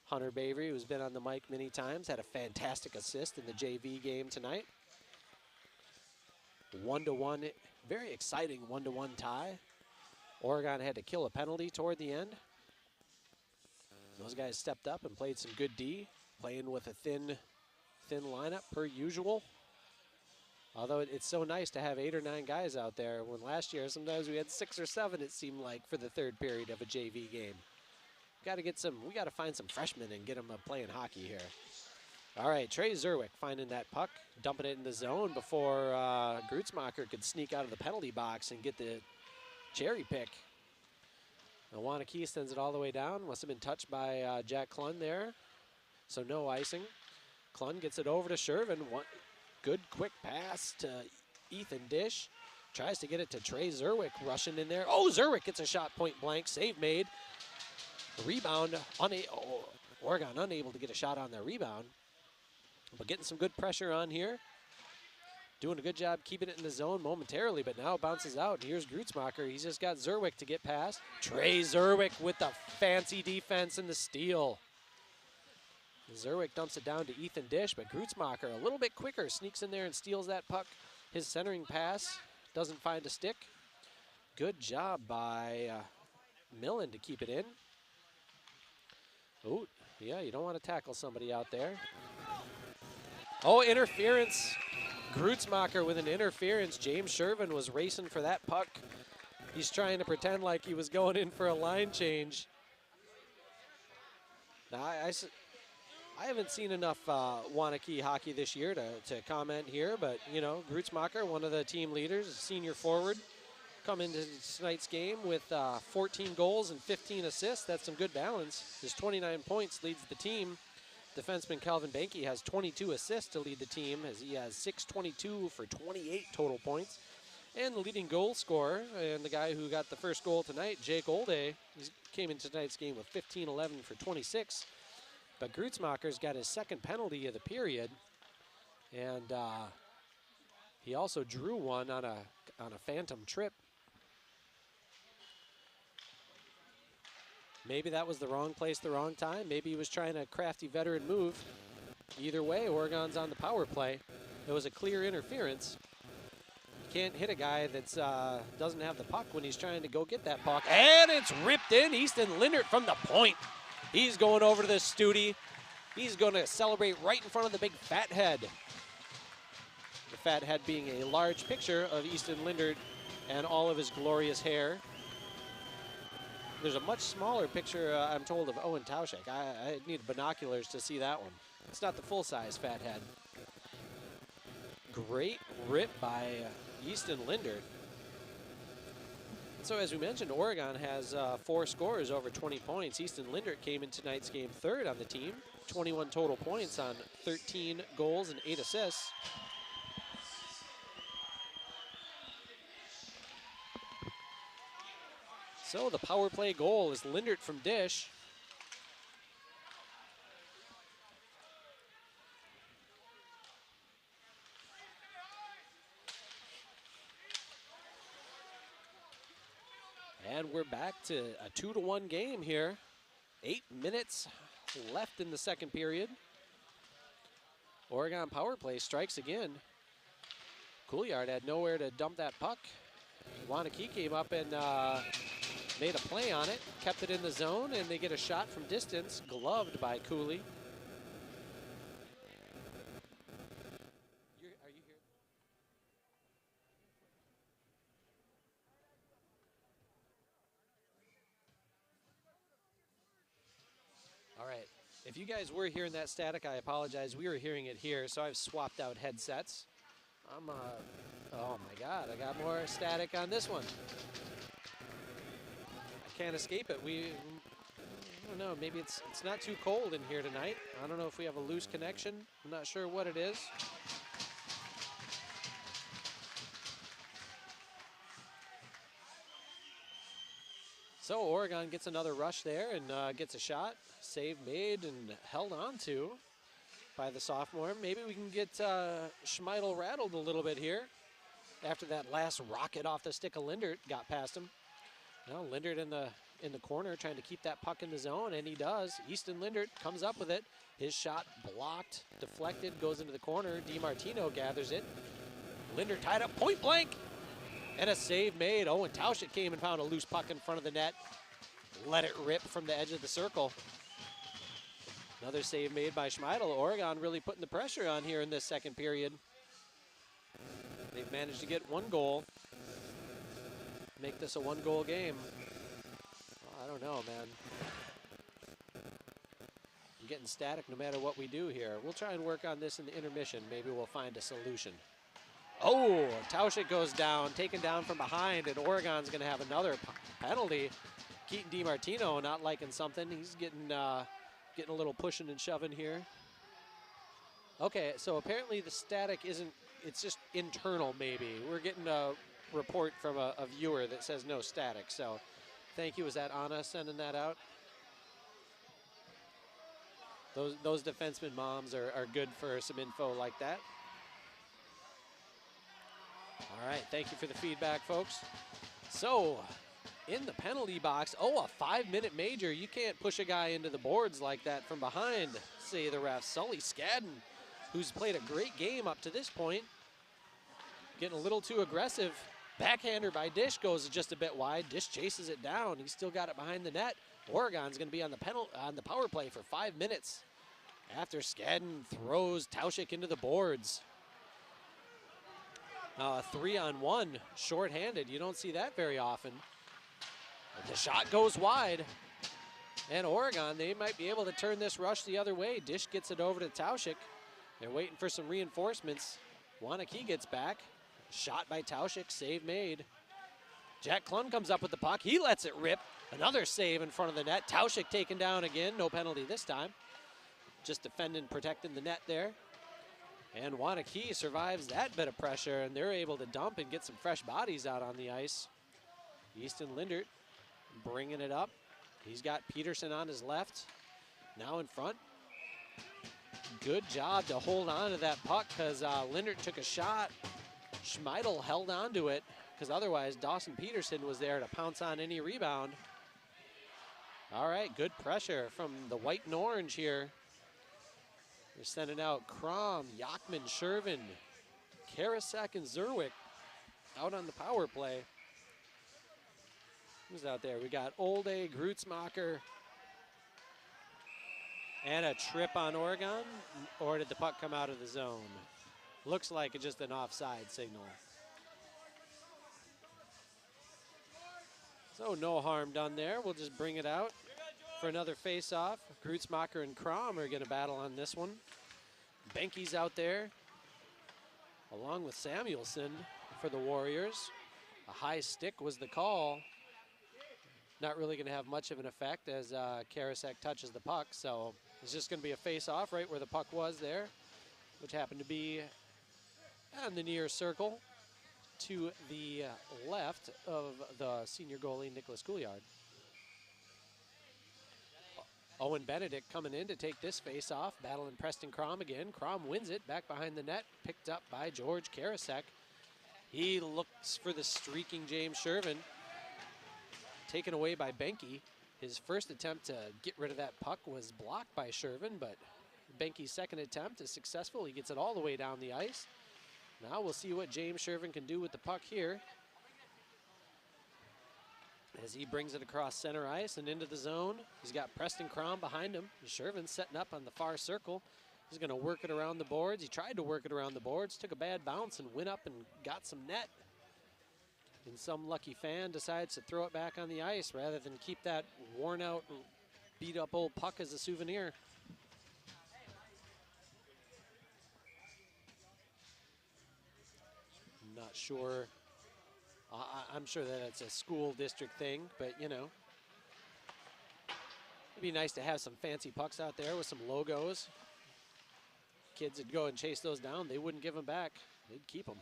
Hunter Bavery, who's been on the mic many times, had a fantastic assist in the JV game tonight. 1-1, very exciting 1-1 tie. Oregon had to kill a penalty toward the end. Those guys stepped up and played some good D, playing with a thin lineup per usual. Although it's so nice to have 8 or 9 guys out there, when last year sometimes we had 6 or 7, it seemed like, for the third period of a JV game. We got to find some freshmen and get them playing hockey here. All right, Trey Zerwick finding that puck, dumping it in the zone before Grutzmacher could sneak out of the penalty box and get the cherry pick. Waunakee sends it all the way down. Must have been touched by Jack Klun there, so no icing. Klun gets it over to Shervin. Good quick pass to Ethan Dish. Tries to get it to Trey Zerwick, rushing in there. Oh, Zerwick gets a shot point blank. Save made. Rebound. Oregon unable to get a shot on their rebound. But getting some good pressure on here. Doing a good job keeping it in the zone momentarily, but now it bounces out. Here's Grutzmacher. He's just got Zerwick to get past. Trey Zerwick with the fancy defense and the steal. Zerwick dumps it down to Ethan Dish, but Grutzmacher a little bit quicker, sneaks in there and steals that puck. His centering pass doesn't find a stick. Good job by Millen to keep it in. Oh, yeah, you don't want to tackle somebody out there. Oh, interference. Grutzmacher with an interference. James Shervin was racing for that puck. He's trying to pretend like he was going in for a line change. Now, I haven't seen enough Waunakee hockey this year to comment here, but, you know, Grutzmacher, one of the team leaders, senior forward, come into tonight's game with 14 goals and 15 assists. That's some good balance. His 29 points leads the team. Defenseman Calvin Banky has 22 assists to lead the team, as he has 622 for 28 total points. And the leading goal scorer, and the guy who got the first goal tonight, Jake Olde, he came into tonight's game with 15-11 for 26. But Grutzmacher's got his second penalty of the period, and he also drew one on a phantom trip. Maybe that was the wrong place, the wrong time. Maybe he was trying a crafty veteran move. Either way, Oregon's on the power play. It was a clear interference. You can't hit a guy that doesn't have the puck when he's trying to go get that puck. And it's ripped in. Easton Lindert from the point. He's going over to the Studi. He's going to celebrate right in front of the big fat head. The fat head being a large picture of Easton Lindert and all of his glorious hair. There's a much smaller picture, I'm told, of Owen Tauschek. I need binoculars to see that one. It's not the full-size fat head. Great rip by Easton Lindert. So as we mentioned, Oregon has 4 scorers over 20 points. Easton Lindert came in tonight's game third on the team. 21 total points on 13 goals and 8 assists. So the power play goal is Lindert from Dish. And we're back to a 2-1 game here. 8 minutes left in the second period. Oregon power play strikes again. Couillard had nowhere to dump that puck. Waunakee came up and made a play on it, kept it in the zone, and they get a shot from distance, gloved by Cooley. Are you here? All right. If you guys were hearing that static, I apologize. We were hearing it here, so I've swapped out headsets. Oh my God, I got more static on this one. I can't escape it. I don't know, maybe it's not too cold in here tonight. I don't know if we have a loose connection. I'm not sure what it is. So Oregon gets another rush there and gets a shot. Save made and held on to by the sophomore. Maybe we can get Schmeidel rattled a little bit here after that last rocket off the stick of Lindert got past him. Now Lindert in the corner trying to keep that puck in the zone, and he does. Easton Lindert comes up with it. His shot blocked, deflected, goes into the corner. DiMartino gathers it. Lindert tied up point blank, and a save made. Owen Tauschek came and found a loose puck in front of the net. Let it rip from the edge of the circle. Another save made by Schmeidel. Oregon really putting the pressure on here in this second period. They've managed to get 1 goal. Make this a 1-goal game. Oh, I don't know, man. I'm getting static no matter what we do here. We'll try and work on this in the intermission. Maybe we'll find a solution. Oh, Tauschik goes down, taken down from behind, and Oregon's going to have another penalty. Keaton DiMartino not liking something. He's getting a little pushing and shoving here. Okay, so apparently the static isn't, it's just internal maybe. We're getting a report from a viewer that says no static, so thank you. Is that Anna sending that out? Those defenseman moms are good for some info like that. All right, thank you for the feedback, folks. So, in the penalty box, oh, a 5-minute major. You can't push a guy into the boards like that from behind, say the ref. Sully Skadden, who's played a great game up to this point, getting a little too aggressive. Backhander by Dish goes just a bit wide. Dish chases it down. He's still got it behind the net. Oregon's going to be on the power play for 5 minutes after Skadden throws Tauschik into the boards. 3-on-1, shorthanded. You don't see that very often. The shot goes wide. And Oregon, they might be able to turn this rush the other way. Dish gets it over to Tauschik. They're waiting for some reinforcements. Waunakee gets back. Shot by Tauschik, save made. Jack Klun comes up with the puck. He lets it rip. Another save in front of the net. Tauschik taken down again. No penalty this time. Just defending, protecting the net there. And Waunakee survives that bit of pressure, and they're able to dump and get some fresh bodies out on the ice. Easton Lindert bringing it up. He's got Peterson on his left. Now in front. Good job to hold on to that puck because Lindert took a shot. Schmeidel held on to it because otherwise Dawson Peterson was there to pounce on any rebound. All right, good pressure from the white and orange here. They're sending out Crom, Yachman, Shervin, Karasek, and Zerwick out on the power play. Who's out there? We got Olde, Grutzmacher, and a trip on Oregon. Or did the puck come out of the zone? Looks like it's just an offside signal. So no harm done there. We'll just bring it out for another face-off. Grutzmacher and Crom are going to battle on this one. Benke's out there, along with Samuelson for the Warriors. A high stick was the call. Not really going to have much of an effect as Karasek touches the puck, so it's just going to be a face-off right where the puck was there, which happened to be on the near circle to the left of the senior goalie, Nicholas Couillard. Owen Benedict coming in to take this face-off, battling Preston Crom again. Crom wins it, back behind the net, picked up by George Karasek. He looks for the streaking James Shervin, taken away by Benke. His first attempt to get rid of that puck was blocked by Shervin, but Benke's second attempt is successful. He gets it all the way down the ice. Now we'll see what James Shervin can do with the puck here, as he brings it across center ice and into the zone. He's got Preston Crom behind him. Shervin setting up on the far circle. He's going to work it around the boards. He tried to work it around the boards, took a bad bounce and went up and got some net. And some lucky fan decides to throw it back on the ice rather than keep that worn out, beat up old puck as a souvenir. Not sure. I'm sure that it's a school district thing, but you know, it'd be nice to have some fancy pucks out there with some logos. Kids would go and chase those down. They wouldn't give them back. They'd keep them.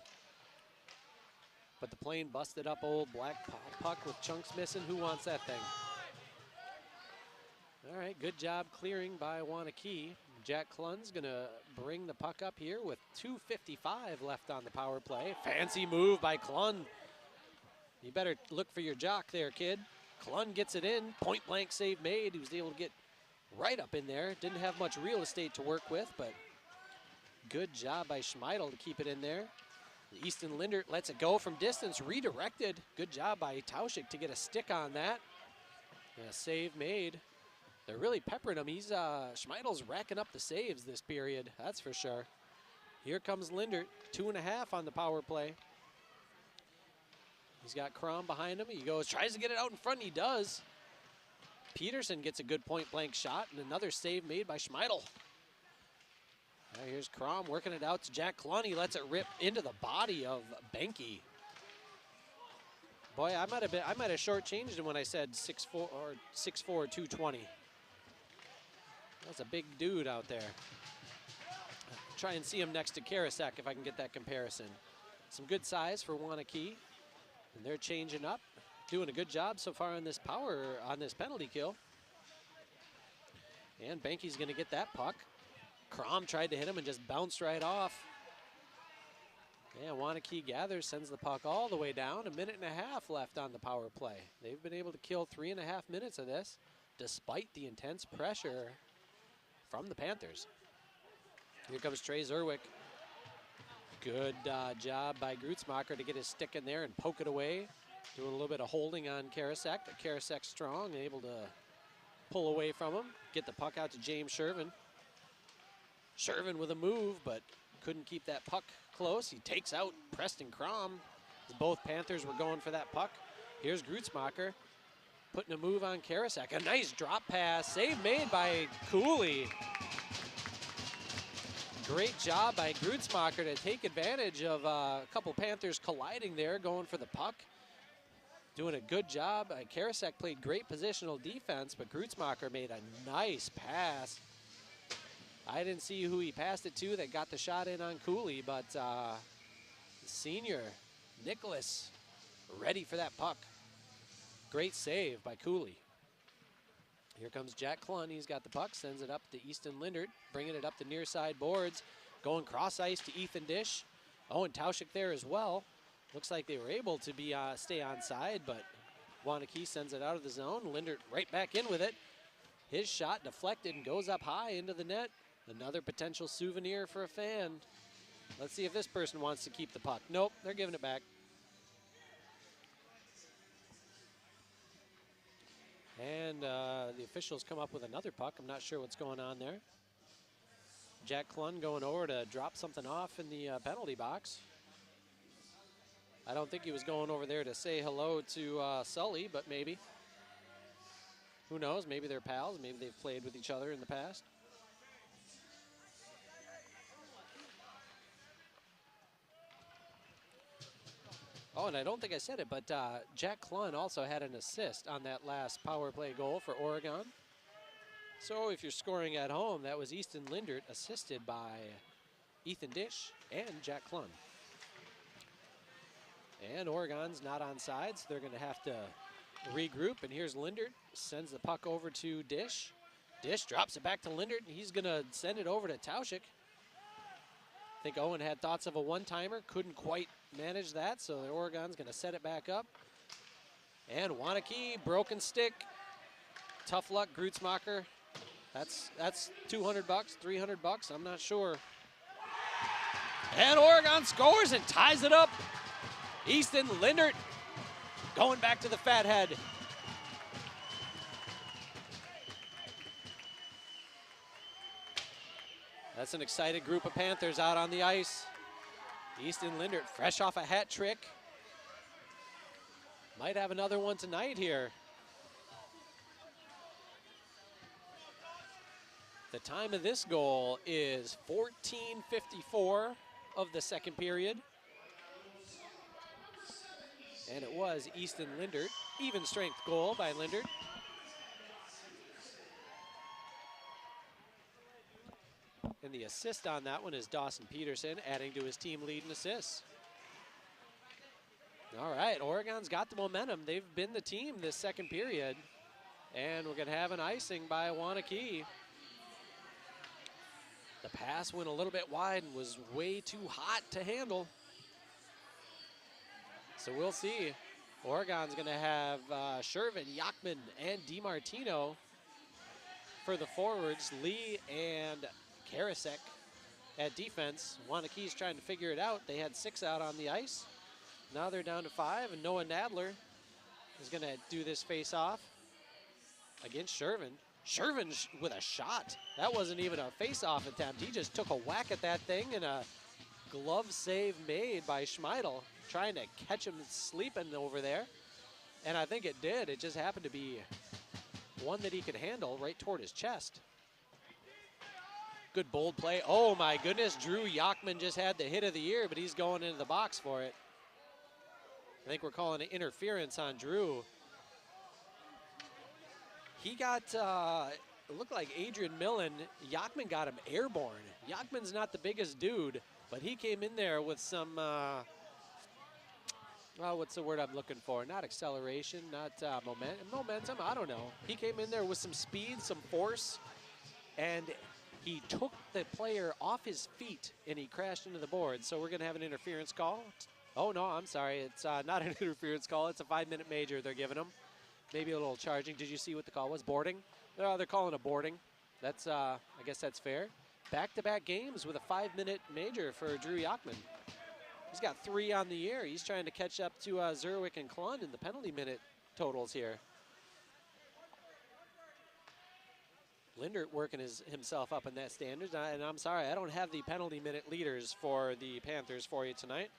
But the plain busted up old black puck with chunks missing. Who wants that thing? All right, good job clearing by Waunakee. Jack Klun's gonna bring the puck up here with 2:55 left on the power play. Fancy move by Klun. You better look for your jock there, kid. Klun gets it in, point blank save made. He was able to get right up in there. Didn't have much real estate to work with, but good job by Schmeidel to keep it in there. Easton Lindert lets it go from distance, redirected. Good job by Tauschik to get a stick on that. And a save made. They're really peppering him. Schmeidel's racking up the saves this period, that's for sure. Here comes Lindert, 2.5 on the power play. He's got Crom behind him. He goes, tries to get it out in front. He does. Peterson gets a good point-blank shot, and another save made by Schmeidel. Now here's Crom working it out to Jack Clun. He lets it rip into the body of Benke. Boy, I might have shortchanged him when I said 6'4" or 6'4", 220. That's a big dude out there. Try and see him next to Karasek if I can get that comparison. Some good size for Waunakee, and they're changing up, doing a good job so far on this penalty kill. And Benke's going to get that puck. Crom tried to hit him and just bounced right off. Yeah, Waunakee gathers, sends the puck all the way down. 1.5 minutes left on the power play. They've been able to kill 3.5 minutes of this, despite the intense pressure from the Panthers. Here comes Trey Zerwick. Good job by Grutzmacher to get his stick in there and poke it away. Doing a little bit of holding on Karasek, but Karasek strong, able to pull away from him. Get the puck out to James Shervin. Shervin with a move, but couldn't keep that puck close. He takes out Preston Crom. Both Panthers were going for that puck. Here's Grutzmacher putting a move on Karasek. A nice drop pass. Save made by Cooley. Great job by Grutzmacher to take advantage of a couple Panthers colliding there, going for the puck. Doing a good job. Karasek played great positional defense, but Grutzmacher made a nice pass. I didn't see who he passed it to that got the shot in on Cooley, but the senior, Nicholas, ready for that puck. Great save by Cooley. Here comes Jack Clun. He's got the puck, sends it up to Easton Lindert, bringing it up the near side boards, going cross ice to Ethan Dish. Oh, and Tauschik there as well. Looks like they were able to be stay onside, but Waunakee sends it out of the zone. Lindert right back in with it. His shot deflected and goes up high into the net. Another potential souvenir for a fan. Let's see if this person wants to keep the puck. Nope, they're giving it back. And the officials come up with another puck. I'm not sure what's going on there. Jack Clun going over to drop something off in the penalty box. I don't think he was going over there to say hello to Sully, but maybe. Who knows? Maybe they're pals. Maybe they've played with each other in the past. Oh, and I don't think I said it, but Jack Clun also had an assist on that last power play goal for Oregon. So if you're scoring at home, that was Easton Lindert assisted by Ethan Dish and Jack Clun. And Oregon's not on sides. They're going to have to regroup. And here's Lindert, sends the puck over to Dish. Dish drops it back to Lindert, and he's going to send it over to Tauschik. I think Owen had thoughts of a one-timer, couldn't quite manage that, so the Oregon's going to set it back up. And Waunakee, broken stick. Tough luck, Grutzmacher. That's $200, $300, I'm not sure. And Oregon scores and ties it up. Easton Lindert going back to the fathead. That's an excited group of Panthers out on the ice. Easton Lindert fresh off a hat trick. Might have another one tonight here. The time of this goal is 14:54 of the second period. And it was Easton Lindert. Even strength goal by Lindert. And the assist on that one is Dawson Peterson, adding to his team lead in assists. All right, Oregon's got the momentum. They've been the team this second period. And we're going to have an icing by Waunakee. The pass went a little bit wide and was way too hot to handle. So we'll see. Oregon's going to have Shervin, Yachman, and DiMartino for the forwards. Lee and Karasek at defense. Waunakee's trying to figure it out. They had 6 out on the ice. Now they're down to 5, and Noah Nadler is going to do this face-off against Shervin. Shervin with a shot. That wasn't even a face-off attempt. He just took a whack at that thing, and a glove save made by Schmeidel, trying to catch him sleeping over there. And I think it did. It just happened to be one that he could handle right toward his chest. Good bold play. Oh my goodness, Drew Yachman just had the hit of the year, but he's going into the box for it. I think we're calling it interference on Drew. He got, it looked like Adrian Millen, Yachman got him airborne. Yachman's not the biggest dude, but he came in there with some, what's the word I'm looking for? Not acceleration, not momentum, I don't know. He came in there with some speed, some force, and he took the player off his feet and he crashed into the board. So we're gonna have an interference call. Oh no, I'm sorry, it's not an interference call, it's a 5-minute major they're giving him. Maybe a little charging. Did you see what the call was? Boarding? They're calling a boarding. That's, I guess that's fair. Back-to-back games with a 5-minute major for Drew Yachman. He's got 3 on the year. He's trying to catch up to Zerwick and Klund in the penalty minute totals here. Lindert working himself up in that standards, and I'm sorry, I don't have the penalty minute leaders for the Panthers for you tonight.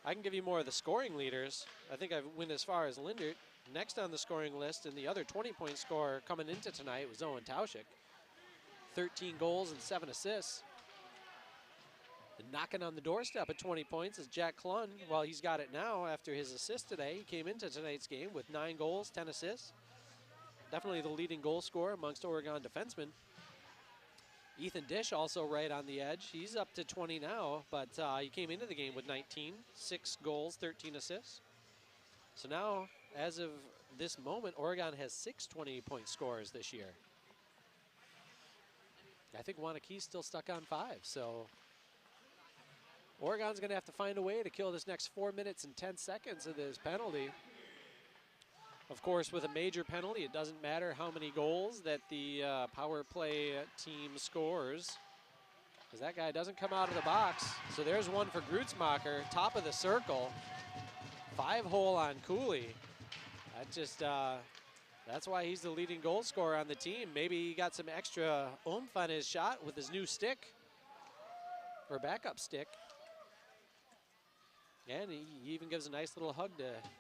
I can give you more of the scoring leaders. I think I went as far as Lindert. Next on the scoring list, and the other 20-point scorer coming into tonight was Owen Tauschik. 13 goals and 7 assists. And knocking on the doorstep at 20 points is Jack Klund. Well, he's got it now after his assist today. He came into tonight's game with 9 goals, 10 assists. Definitely the leading goal scorer amongst Oregon defensemen. Ethan Dish also right on the edge. He's up to 20 now, but he came into the game with 19, 6 goals, 13 assists. So now, as of this moment, Oregon has 6 20-point scorers this year. I think Waunakee's still stuck on 5, so Oregon's going to have to find a way to kill this next 4 minutes and 10 seconds of this penalty. Of course, with a major penalty, it doesn't matter how many goals that the power play team scores, because that guy doesn't come out of the box. So there's one for Grutzmacher, top of the circle. 5-hole on Cooley. That just, that's why he's the leading goal scorer on the team. Maybe he got some extra oomph on his shot with his new stick, or backup stick. And he even gives a nice little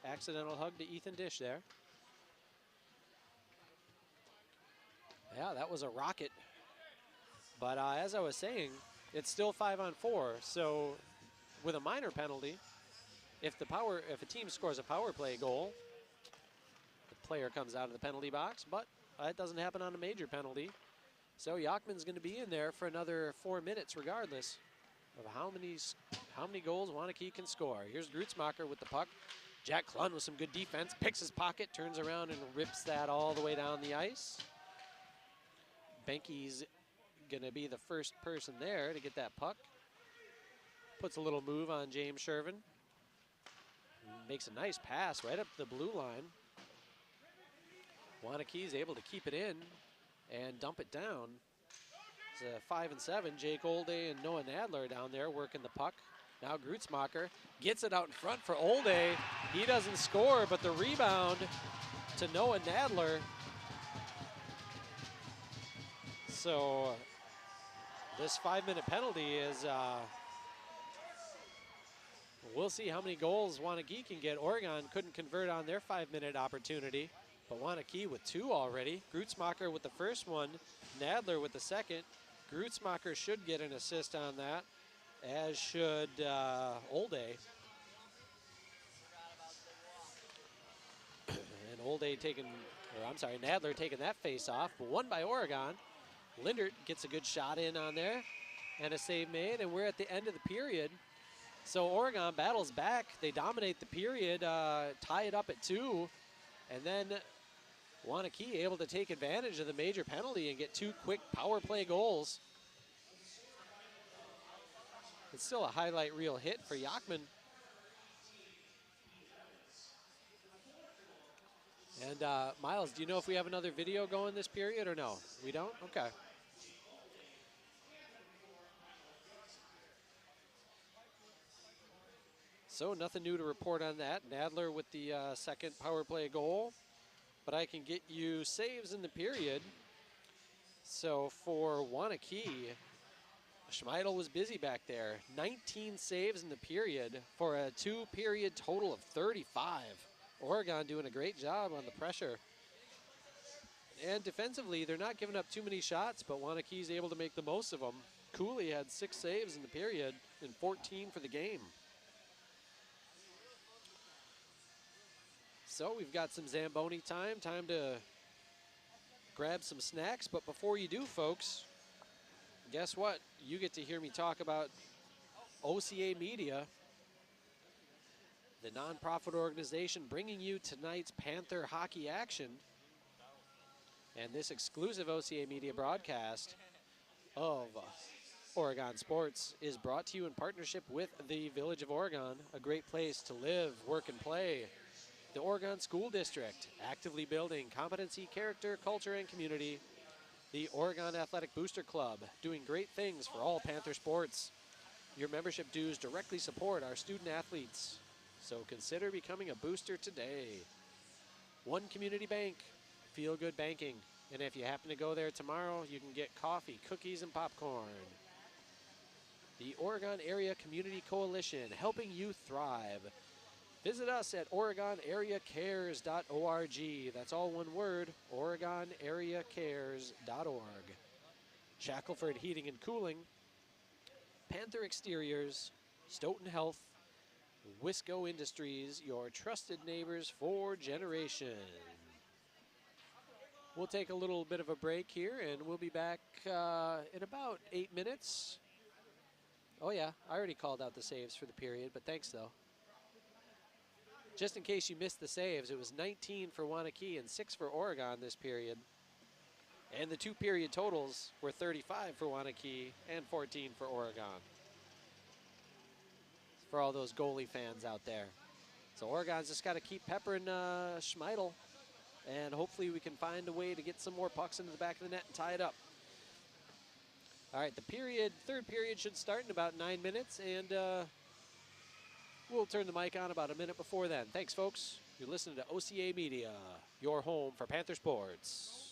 accidental hug to Ethan Dish there. Yeah, that was a rocket. But as I was saying, it's still 5-on-4. So with a minor penalty, if a team scores a power play goal, the player comes out of the penalty box, but it doesn't happen on a major penalty. So Yachman's going to be in there for another 4 minutes regardless of how many goals Waunakee can score. Here's Grutzmacher with the puck. Jack Klund with some good defense, picks his pocket, turns around and rips that all the way down the ice. Benke's going to be the first person there to get that puck. Puts a little move on James Shervin. Makes a nice pass right up the blue line. Waunakee's able to keep it in and dump it down. It's 5 and 7. Jake Olday and Noah Nadler down there working the puck. Now Grutzmacher gets it out in front for Olday. He doesn't score, but the rebound to Noah Nadler. So this 5-minute penalty is, we'll see how many goals Waunakee can get. Oregon couldn't convert on their 5-minute opportunity, but Waunakee with 2 already. Grutzmacher with the first one, Nadler with the second. Grutzmacher should get an assist on that, as should Olday. And Olday Nadler taking that face off, but won by Oregon. Lindert gets a good shot in on there and a save made, and we're at the end of the period. So Oregon battles back. They dominate the period, tie it up at 2, and then Waunakee able to take advantage of the major penalty and get 2 quick power play goals. It's still a highlight reel hit for Yachman. And Miles, do you know if we have another video going this period or no? We don't? Okay. So nothing new to report on that. Nadler with the second power play goal. But I can get you saves in the period. So for Waunakee, Schmeidel was busy back there. 19 saves in the period for a 2-period total of 35. Oregon doing a great job on the pressure. And defensively, they're not giving up too many shots, but Waunakee's able to make the most of them. Cooley had 6 saves in the period and 14 for the game. So we've got some Zamboni time to grab some snacks. But before you do, folks, guess what? You get to hear me talk about OCA Media, the nonprofit organization bringing you tonight's Panther hockey action. And this exclusive OCA Media broadcast of Oregon Sports is brought to you in partnership with the Village of Oregon, a great place to live, work, and play. The Oregon School District, actively building competency, character, culture, and community. The Oregon Athletic Booster Club, doing great things for all Panther sports. Your membership dues directly support our student athletes, so consider becoming a booster today. One Community Bank, feel good banking. And if you happen to go there tomorrow, you can get coffee, cookies, and popcorn. The Oregon Area Community Coalition, helping you thrive. Visit us at OregonAreaCares.org. That's all one word, OregonAreaCares.org. Shackelford Heating and Cooling, Panther Exteriors, Stoughton Health, Wisco Industries, your trusted neighbors for generations. We'll take a little bit of a break here, and we'll be back in about 8 minutes. Oh yeah, I already called out the saves for the period, but thanks though. Just in case you missed the saves, it was 19 for Waunakee and 6 for Oregon this period. And the 2 period totals were 35 for Waunakee and 14 for Oregon. For all those goalie fans out there. So Oregon's just got to keep peppering Schmeidel, and hopefully we can find a way to get some more pucks into the back of the net and tie it up. All right, the third period should start in about 9 minutes, and we'll turn the mic on about a minute before then. Thanks, folks. You're listening to OCA Media, your home for Panther sports.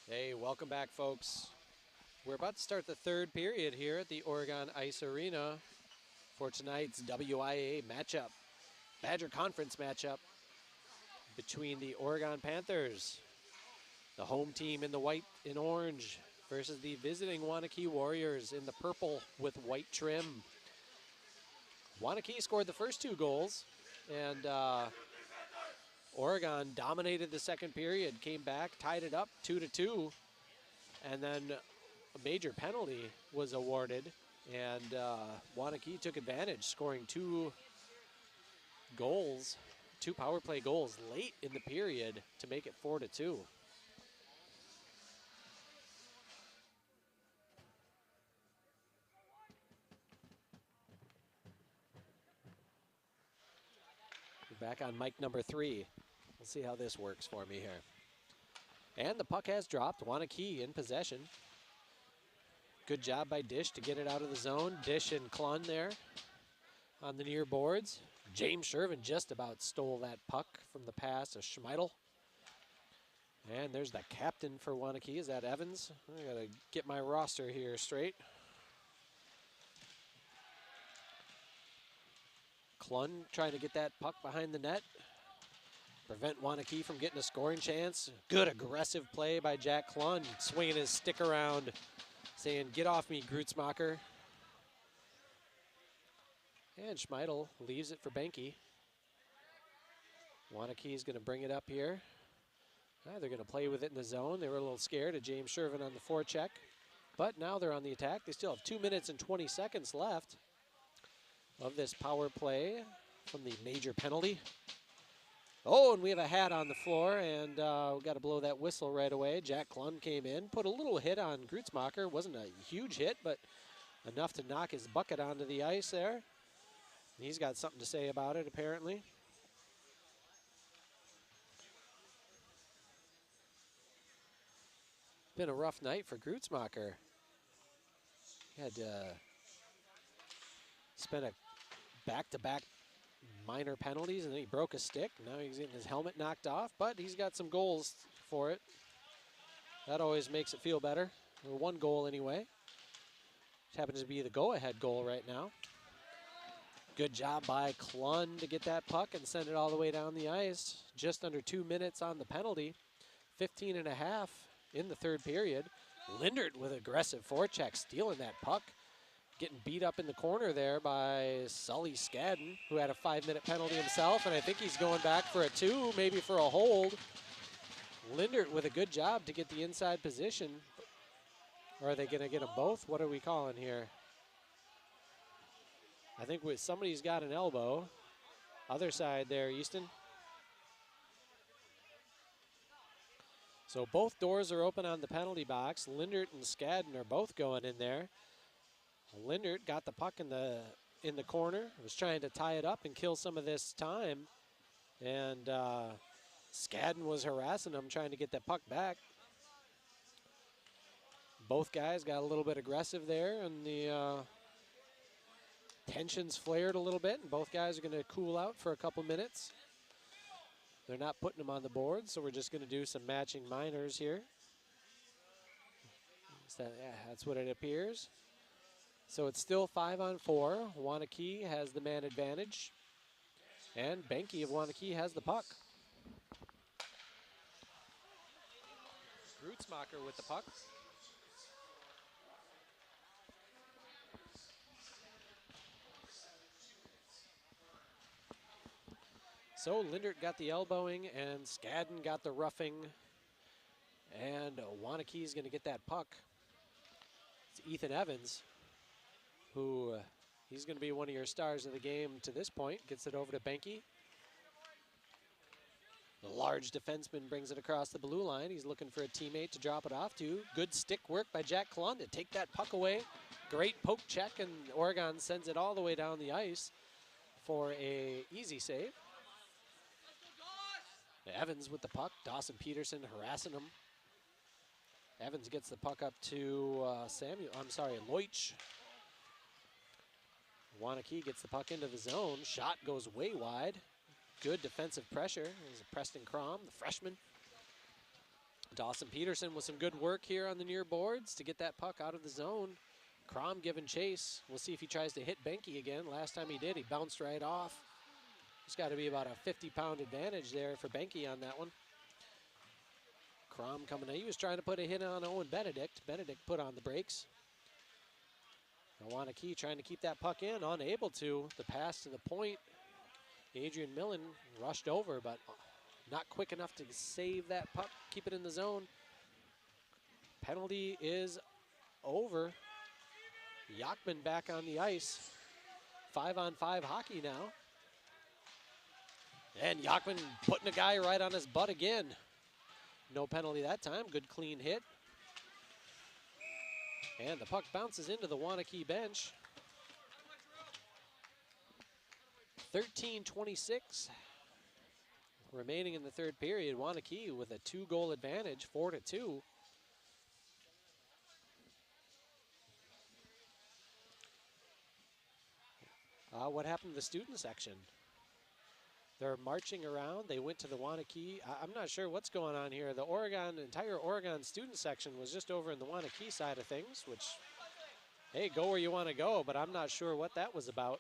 Hey, welcome back, folks. We're about to start the third period here at the Oregon Ice Arena for tonight's WIA matchup, Badger Conference matchup between the Oregon Panthers, the home team in the white and orange, versus the visiting Waunakee Warriors in the purple with white trim. Waunakee scored the first 2 goals, and Oregon dominated the second period, came back, tied it up 2-2, and then a major penalty was awarded, and Waunakee took advantage, scoring 2 goals, 2 power play goals late in the period to make it 4-2. We're back on mic number 3. We'll see how this works for me here. And the puck has dropped. Waunakee in possession. Good job by Dish to get it out of the zone. Dish and Klun there on the near boards. James Shervin just about stole that puck from the pass of Schmeidel. And there's the captain for Waunakee. Is that Evans? I gotta get my roster here straight. Klun trying to get that puck behind the net. Prevent Waunakee from getting a scoring chance. Good aggressive play by Jack Klun, swinging his stick around, saying, "Get off me, Grutzmacher." And Schmeidel leaves it for Benke. Waunakee's going to bring it up here. They're going to play with it in the zone. They were a little scared of James Shervin on the forecheck, but now they're on the attack. They still have 2 minutes and 20 seconds left of this power play from the major penalty. Oh, and we have a hat on the floor, and we've got to blow that whistle right away. Jack Klun came in, put a little hit on Grutzmacher. Wasn't a huge hit, but enough to knock his bucket onto the ice there. He's got something to say about it, apparently. Been a rough night for Grutzmacher. He had spent a back-to-back minor penalties, and then he broke a stick. Now he's getting his helmet knocked off, but he's got some goals for it. That always makes it feel better. Or 1 goal anyway. Which happens to be the go-ahead goal right now. Good job by Klun to get that puck and send it all the way down the ice. Just under 2 minutes on the penalty. 15.5 in the third period. Lindert with aggressive forecheck, stealing that puck. Getting beat up in the corner there by Sully Skadden, who had a 5-minute penalty himself, and I think he's going back for a 2, maybe for a hold. Lindert with a good job to get the inside position. Or are they going to get them both? What are we calling here? I think somebody's got an elbow. Other side there, Easton. So both doors are open on the penalty box. Lindert and Skadden are both going in there. Lindert got the puck in the corner, was trying to tie it up and kill some of this time. And Skadden was harassing him, trying to get that puck back. Both guys got a little bit aggressive there, and the tensions flared a little bit, and both guys are going to cool out for a couple minutes. They're not putting them on the board, so we're just going to do some matching minors here. So, yeah, that's what it appears. So it's still 5-on-4. Waunakee has the man advantage. And Benke of Waunakee has the puck. Grutzmacher with the puck. So Lindert got the elbowing and Skadden got the roughing. And Waunakee is going to get that puck. It's Ethan Evans, who he's going to be one of your stars of the game to this point. Gets it over to Benke. The large defenseman brings it across the blue line. He's looking for a teammate to drop it off to. Good stick work by Jack Klun to take that puck away. Great poke check, and Oregon sends it all the way down the ice for a easy save. Evans with the puck. Dawson Peterson harassing him. Evans gets the puck up to Leutsch. Waunakee gets the puck into the zone. Shot goes way wide. Good defensive pressure. There's Preston Crom, the freshman. Dawson Peterson with some good work here on the near boards to get that puck out of the zone. Crom giving chase. We'll see if he tries to hit Benke again. Last time he did, he bounced right off. There's got to be about a 50-pound advantage there for Benke on that one. Crom coming in. He was trying to put a hit on Owen Benedict. Benedict put on the brakes. Waunakee trying to keep that puck in, unable to. The pass to the point. Adrian Millen rushed over, but not quick enough to save that puck, keep it in the zone. Penalty is over. Yachman back on the ice. 5-on-5 hockey now. And Yachman putting a guy right on his butt again. No penalty that time. Good clean hit. And the puck bounces into the Waunakee bench. 13:26 remaining in the third period. Waunakee with a 2-goal advantage, 4-2. What happened to the student section? They're marching around. They went to the Waunakee. I'm not sure what's going on here. The entire Oregon student section was just over in the Waunakee side of things, which, hey, go where you want to go, but I'm not sure what that was about.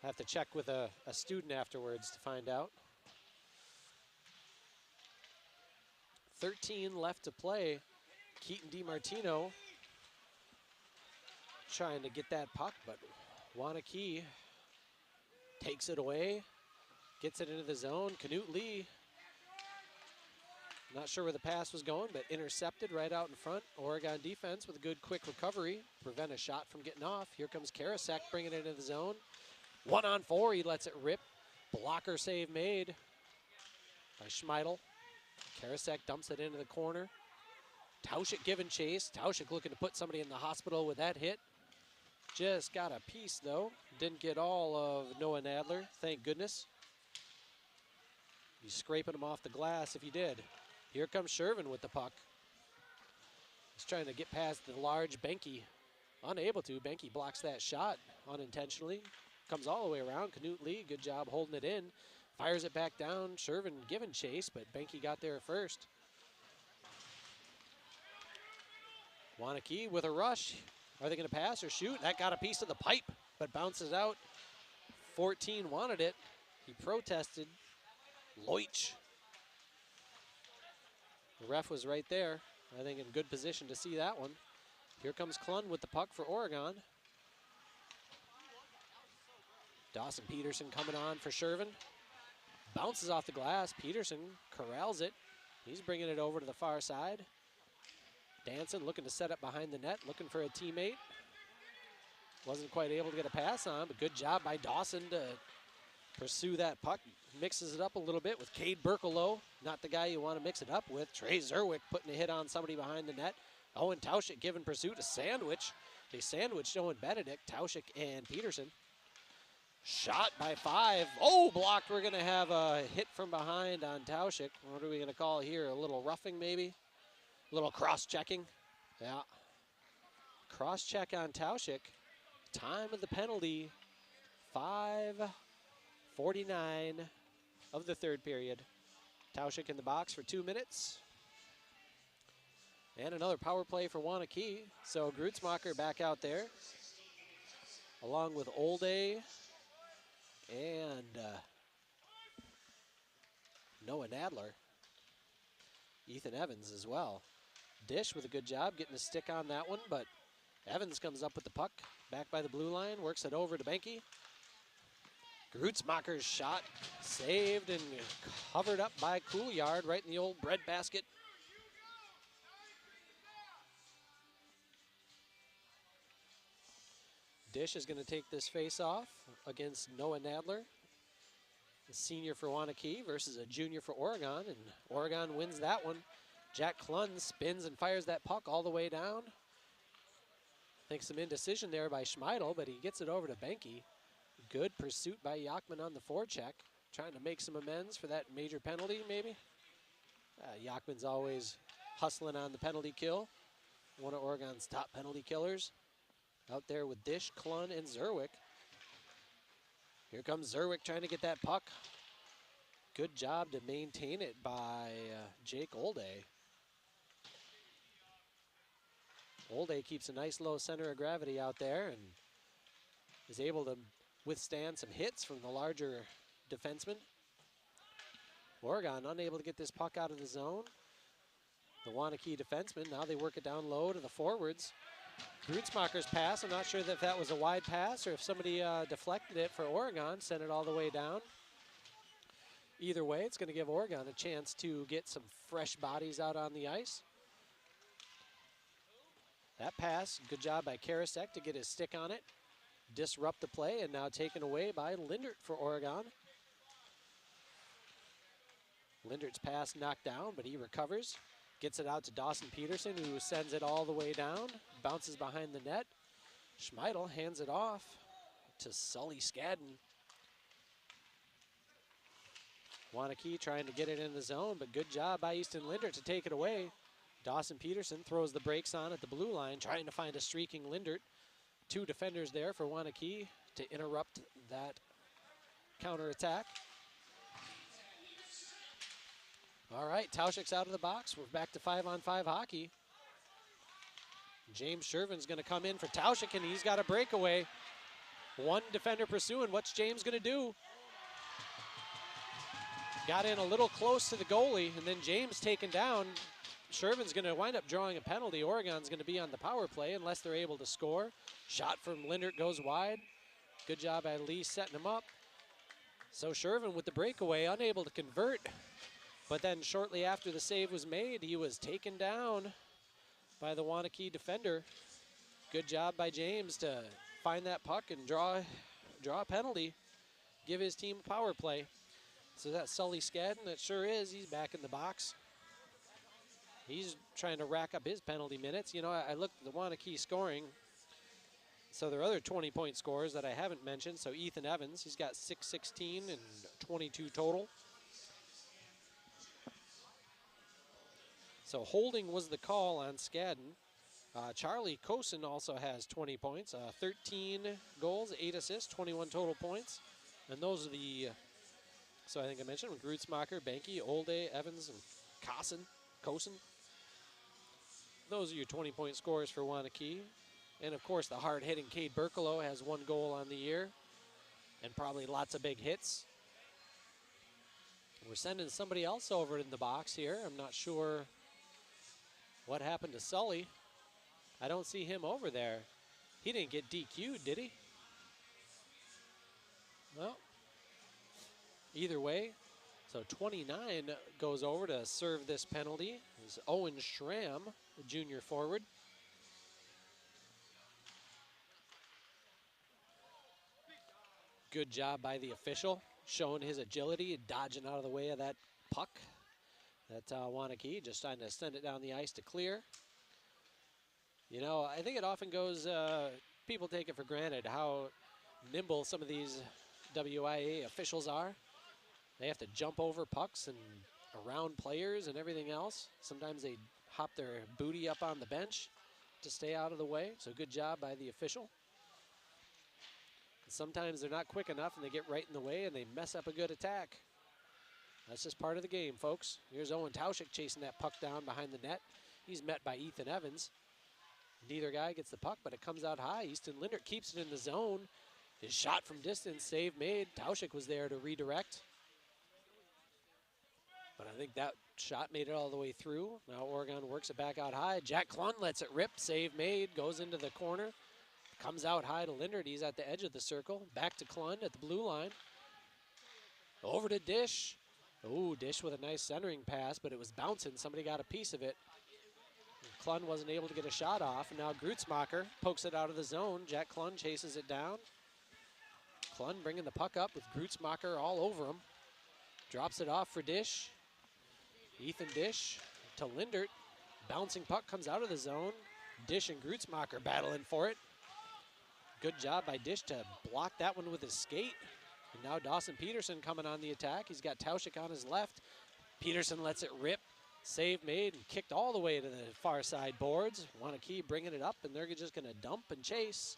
I have to check with a student afterwards to find out. 13 left to play. Keaton DiMartino trying to get that puck, but Waunakee takes it away, gets it into the zone. Canute Lee, not sure where the pass was going, but intercepted right out in front. Oregon defense with a good quick recovery, prevent a shot from getting off. Here comes Karasek bringing it into the zone. 1-on-4, he lets it rip. Blocker save made by Schmeidel. Karasek dumps it into the corner. Tauschik giving chase. Tauschik looking to put somebody in the hospital with that hit. Just got a piece, though. Didn't get all of Noah Nadler, thank goodness. He's scraping him off the glass if he did. Here comes Shervin with the puck. He's trying to get past the large Benke. Unable to. Benke blocks that shot unintentionally. Comes all the way around. Canute Lee, good job holding it in. Fires it back down. Shervin giving chase, but Benke got there first. Waunakee with a rush. Are they going to pass or shoot? That got a piece of the pipe, but bounces out. 14 wanted it. He protested. Leutsch. The ref was right there. I think in good position to see that one. Here comes Klund with the puck for Oregon. Dawson Peterson coming on for Shervin. Bounces off the glass. Peterson corrals it. He's bringing it over to the far side. Danson looking to set up behind the net, looking for a teammate. Wasn't quite able to get a pass on, but good job by Dawson to pursue that puck. Mixes it up a little bit with Cade Berkalow. Not the guy you want to mix it up with. Trey Zerwick putting a hit on somebody behind the net. Owen Tauschik giving pursuit a sandwich. They sandwiched Owen Benedict, Tauschik, and Peterson. Shot by 5. Oh, blocked. We're going to have a hit from behind on Tauschik. What are we going to call here? A little roughing, maybe? A little cross-checking. Yeah. Cross-check on Tauschik. Time of the penalty, 5:49 of the third period. Tauschik in the box for 2 minutes. And another power play for Waunakee. So Grutzmacher back out there, along with Olday and Noah Nadler. Ethan Evans as well. Dish with a good job getting a stick on that one, but Evans comes up with the puck, back by the blue line, works it over to Benke. Grutzmacher's shot saved and covered up by Couillard right in the old bread basket. Dish is going to take this face-off against Noah Nadler, the senior for Waunakee versus a junior for Oregon, and Oregon wins that one. Jack Klund spins and fires that puck all the way down. I think some indecision there by Schmeidel, but he gets it over to Benke. Good pursuit by Yachman on the forecheck, trying to make some amends for that major penalty, maybe. Yachman's always hustling on the penalty kill. One of Oregon's top penalty killers. Out there with Dish, Klund, and Zerwick. Here comes Zerwick trying to get that puck. Good job to maintain it by Jake Olday. Olday keeps a nice low center of gravity out there and is able to withstand some hits from the larger defenseman. Oregon unable to get this puck out of the zone. The Waunakee defenseman, now they work it down low to the forwards. Grutzmacher's pass, I'm not sure if that was a wide pass or if somebody deflected it for Oregon, sent it all the way down. Either way, it's going to give Oregon a chance to get some fresh bodies out on the ice. That pass, good job by Karasek to get his stick on it, disrupt the play, and now taken away by Lindert for Oregon. Lindert's pass knocked down, but he recovers. Gets it out to Dawson Peterson, who sends it all the way down, bounces behind the net. Schmeidel hands it off to Sully Skadden. Waunakee trying to get it in the zone, but good job by Easton Lindert to take it away. Dawson Peterson throws the brakes on at the blue line, trying to find a streaking Lindert. Two defenders there for Waunakee to interrupt that counterattack. All right, Tauschik's out of the box. We're back to 5-on-5 hockey. James Shervin's going to come in for Tauschik, and he's got a breakaway. One defender pursuing. What's James going to do? Got in a little close to the goalie, and then James taken down. Shervin's going to wind up drawing a penalty. Oregon's going to be on the power play unless they're able to score. Shot from Lindert goes wide. Good job by Lee setting him up. So Shervin with the breakaway, unable to convert. But then shortly after the save was made, he was taken down by the Waunakee defender. Good job by James to find that puck and draw a penalty, give his team a power play. So that's Sully Skadden, that sure is. He's back in the box. He's trying to rack up his penalty minutes. You know, I looked at the Waunakee scoring. So there are other 20-point scorers that I haven't mentioned. So Ethan Evans, he's got 616 and 22 total. So holding was the call on Skadden. Charlie Kosen also has 20 points, 13 goals, 8 assists, 21 total points. And those are the, so I think I mentioned, Grutzmacher, Benke, Olday, Evans, and Kosen. Those are your 20-point scores for Waunakee. And of course, the hard-hitting Cade Berkelo has 1 goal on the year and probably lots of big hits. We're sending somebody else over in the box here. I'm not sure what happened to Sully. I don't see him over there. He didn't get DQ'd, did he? Well, either way, so 29 goes over to serve this penalty. It's Owen Schramm, the junior forward. Good job by the official, showing his agility, dodging out of the way of that puck. That Waunakee just trying to send it down the ice to clear. You know, I think it often goes, people take it for granted how nimble some of these WIA officials are. They have to jump over pucks and around players and everything else. Sometimes they hop their booty up on the bench to stay out of the way. So good job by the official. Sometimes they're not quick enough and they get right in the way and they mess up a good attack. That's just part of the game, folks. Here's Owen Tauschik chasing that puck down behind the net. He's met by Ethan Evans. Neither guy gets the puck, but it comes out high. Easton Lindert keeps it in the zone. His shot from distance, save made. Tauschik was there to redirect. But I think that shot made it all the way through. Now Oregon works it back out high. Jack Klun lets it rip. Save made. Goes into the corner. Comes out high to Lindert. He's at the edge of the circle. Back to Klun at the blue line. Over to Dish. Ooh, Dish with a nice centering pass, but it was bouncing. Somebody got a piece of it. Klun wasn't able to get a shot off, and now Grutzmacher pokes it out of the zone. Jack Klun chases it down. Klun bringing the puck up with Grutzmacher all over him. Drops it off for Dish. Ethan Dish to Lindert. Bouncing puck comes out of the zone. Dish and Grutzmacher battling for it. Good job by Dish to block that one with his skate. And now Dawson Peterson coming on the attack. He's got Tauschik on his left. Peterson lets it rip. Save made and kicked all the way to the far side boards. Waunakee bringing it up, and they're just going to dump and chase.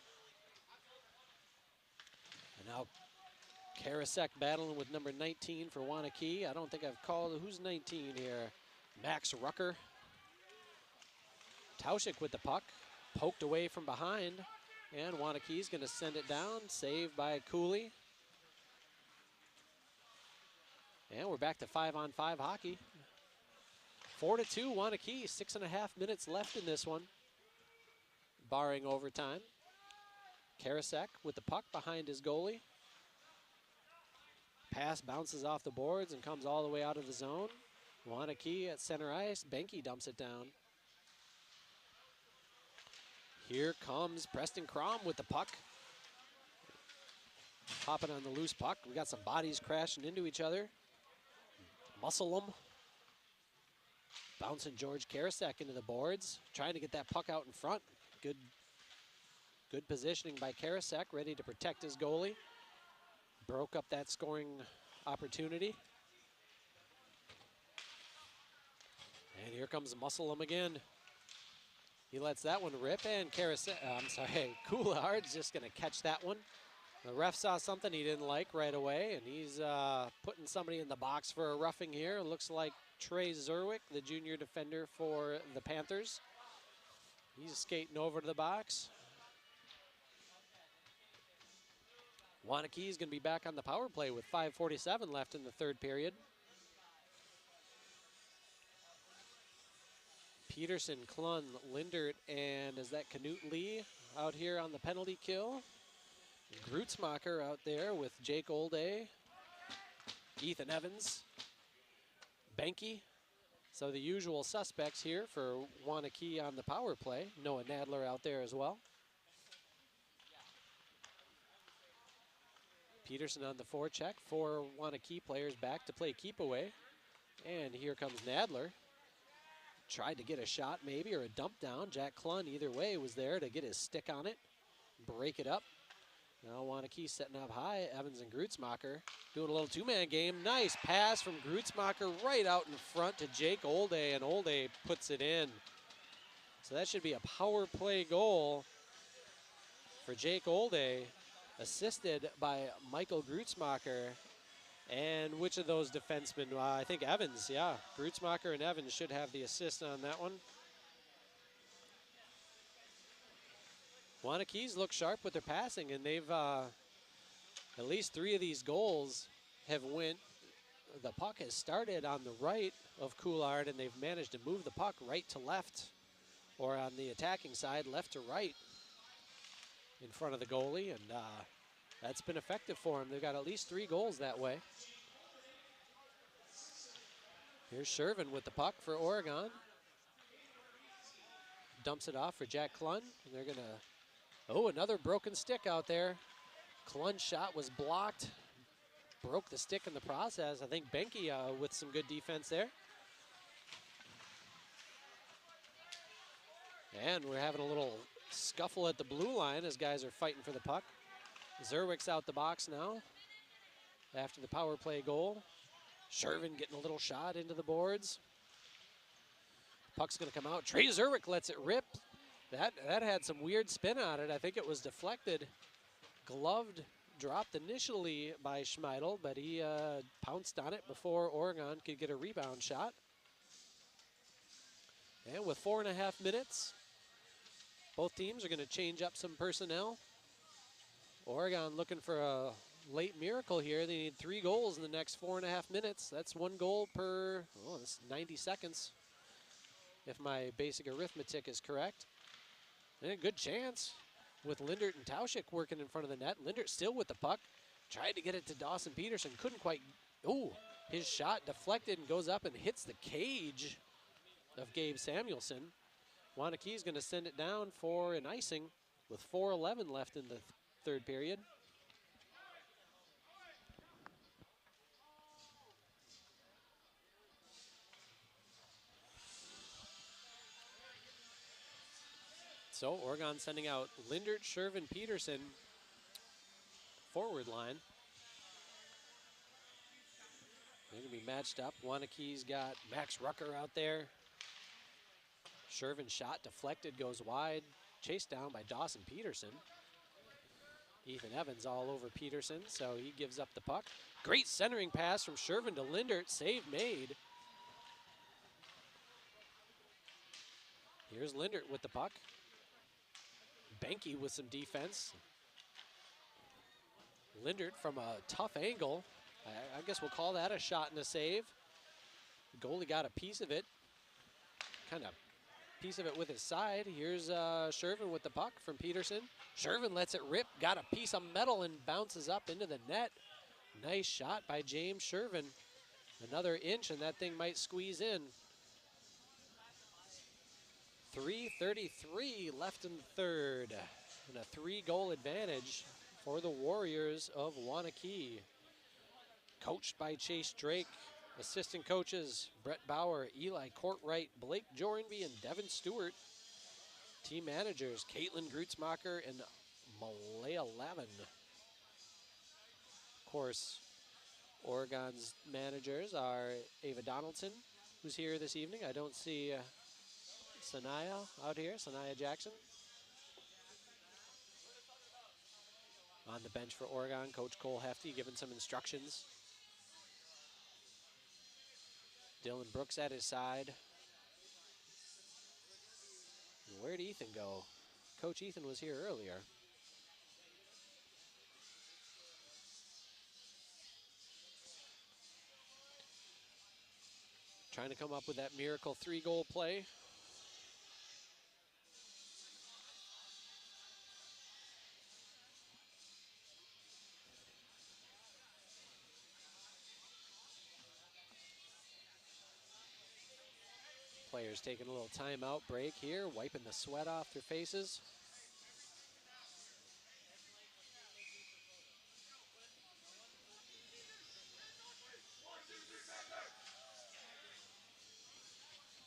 And now Karasek battling with number 19 for Waunakee. I don't think I've called, who's 19 here? Max Rucker. Tauschik with the puck, poked away from behind, and Waunakee's gonna send it down, saved by Cooley. And we're back to 5-on-5 hockey. 4-2 Waunakee, 6.5 minutes left in this one, barring overtime. Karasek with the puck behind his goalie. Pass bounces off the boards and comes all the way out of the zone. Waunakee at center ice, Benke dumps it down. Here comes Preston Crom with the puck. Hopping on the loose puck. We got some bodies crashing into each other. Muscle them. Bouncing George Karasek into the boards. Trying to get that puck out in front. Good positioning by Karasek, ready to protect his goalie. Broke up that scoring opportunity. And here comes Muscle him again. He lets that one rip, and Couillard's just gonna catch that one. The ref saw something he didn't like right away, and he's putting somebody in the box for a roughing here. It looks like Trey Zerwick, the junior defender for the Panthers. He's skating over to the box. Waunakee's gonna be back on the power play with 5:47 left in the third period. Peterson, Klun, Lindert, and is that Knut Lee out here on the penalty kill? Grutzmacher out there with Jake Olday, Ethan Evans, Benke. So the usual suspects here for Waunakee on the power play. Noah Nadler out there as well. Peterson on the forecheck. 4 Waunakee players back to play keep away. And here comes Nadler. Tried to get a shot maybe or a dump down. Jack Klun either way was there to get his stick on it, break it up. Now Waunakee setting up high. Evans and Grutzmacher doing a little two-man game. Nice pass from Grutzmacher right out in front to Jake Olday, and Olday puts it in. So that should be a power play goal for Jake Olday, assisted by Michael Grutzmacher. And which of those defensemen? I think Evans, yeah. Grutzmacher and Evans should have the assist on that one. Waunakee's look sharp with their passing, and they've at least 3 of these goals have went. The puck has started on the right of Couillard, and they've managed to move the puck right to left, or on the attacking side, left to right in front of the goalie, and that's been effective for them. They've got at least 3 goals that way. Here's Shervin with the puck for Oregon. Dumps it off for Jack Klun. And they're gonna, another broken stick out there. Klun's shot was blocked. Broke the stick in the process. I think Benke with some good defense there. And we're having a little scuffle at the blue line as guys are fighting for the puck. Zerwick's out the box now after the power play goal. Shervin getting a little shot into the boards. Puck's gonna come out. Trey Zerwick lets it rip. That had some weird spin on it. I think it was deflected. Gloved, dropped initially by Schmeidel, but he pounced on it before Oregon could get a rebound shot. And with 4.5 minutes, both teams are gonna change up some personnel. Oregon looking for a late miracle here. They need 3 goals in the next 4.5 minutes. That's 1 goal per, that's 90 seconds, if my basic arithmetic is correct. And a good chance with Lindert and Tauschik working in front of the net. Lindert still with the puck. Tried to get it to Dawson Peterson. Couldn't quite, his shot deflected and goes up and hits the cage of Gabe Samuelson. Waunakee's gonna send it down for an icing with 4:11 left in the third period. So Oregon sending out Lindert, Shervin, Peterson, forward line. They're gonna be matched up. Waunakee's got Max Rucker out there. Shervin shot deflected, goes wide, chased down by Dawson Peterson. Ethan Evans all over Peterson, so he gives up the puck. Great centering pass from Shervin to Lindert, save made. Here's Lindert with the puck. Benke with some defense. Lindert from a tough angle. I guess we'll call that a shot and a save. The goalie got a piece of it. Kind of piece of it with his side. Here's Shervin with the puck from Peterson. Shervin lets it rip, got a piece of metal and bounces up into the net. Nice shot by James Shervin. Another inch and that thing might squeeze in. 3:33 left in the third. And a 3-goal advantage for the Warriors of Waunakee. Coached by Chase Drake. Assistant coaches, Brett Bauer, Eli Courtwright, Blake Jorenby, and Devin Stewart. Team managers, Caitlin Grutzmacher and Malaya Lavin. Of course, Oregon's managers are Ava Donaldson, who's here this evening. I don't see Sanaya out here, Sanaya Jackson. On the bench for Oregon, Coach Cole Hefty giving some instructions. Dylan Brooks at his side. Where'd Ethan go? Coach Ethan was here earlier. Trying to come up with that miracle 3-goal play. Players taking a little timeout break here, wiping the sweat off their faces.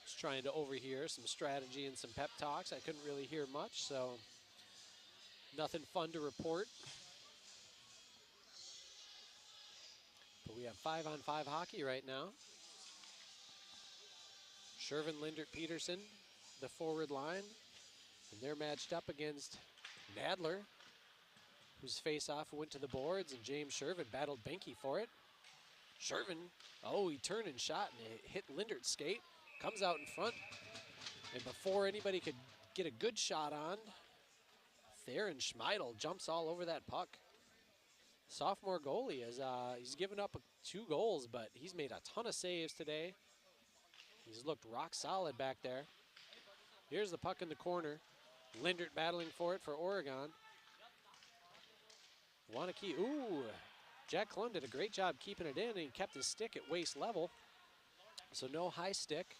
Just trying to overhear some strategy and some pep talks. I couldn't really hear much, so nothing fun to report. But we have 5-on-5 hockey right now. Shervin, Lindert, Peterson, the forward line. And they're matched up against Nadler, whose face-off went to the boards, and James Shervin battled Benke for it. Shervin, oh, he turned and shot, and it hit Lindert's skate. Comes out in front, and before anybody could get a good shot on, Theron Schmeidel jumps all over that puck. Sophomore goalie, he's given up 2 goals, but he's made a ton of saves today. He's looked rock solid back there. Here's the puck in the corner. Lindert battling for it for Oregon. Waunakee, ooh. Jack Clun did a great job keeping it in, and he kept his stick at waist level. So no high stick.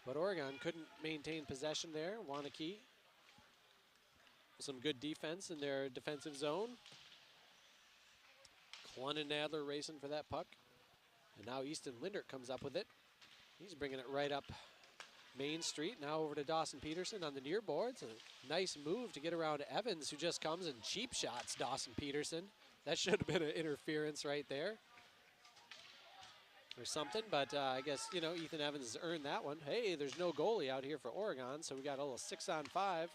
But Oregon couldn't maintain possession there. Waunakee, some good defense in their defensive zone. Clun and Nadler racing for that puck. And now Easton Lindert comes up with it. He's bringing it right up Main Street. Now over to Dawson Peterson on the near boards. A nice move to get around Evans, who just comes and cheap shots Dawson Peterson. That should have been an interference right there or something, but I guess, you know, Ethan Evans has earned that one. Hey, there's no goalie out here for Oregon, so we got a little 6-on-5.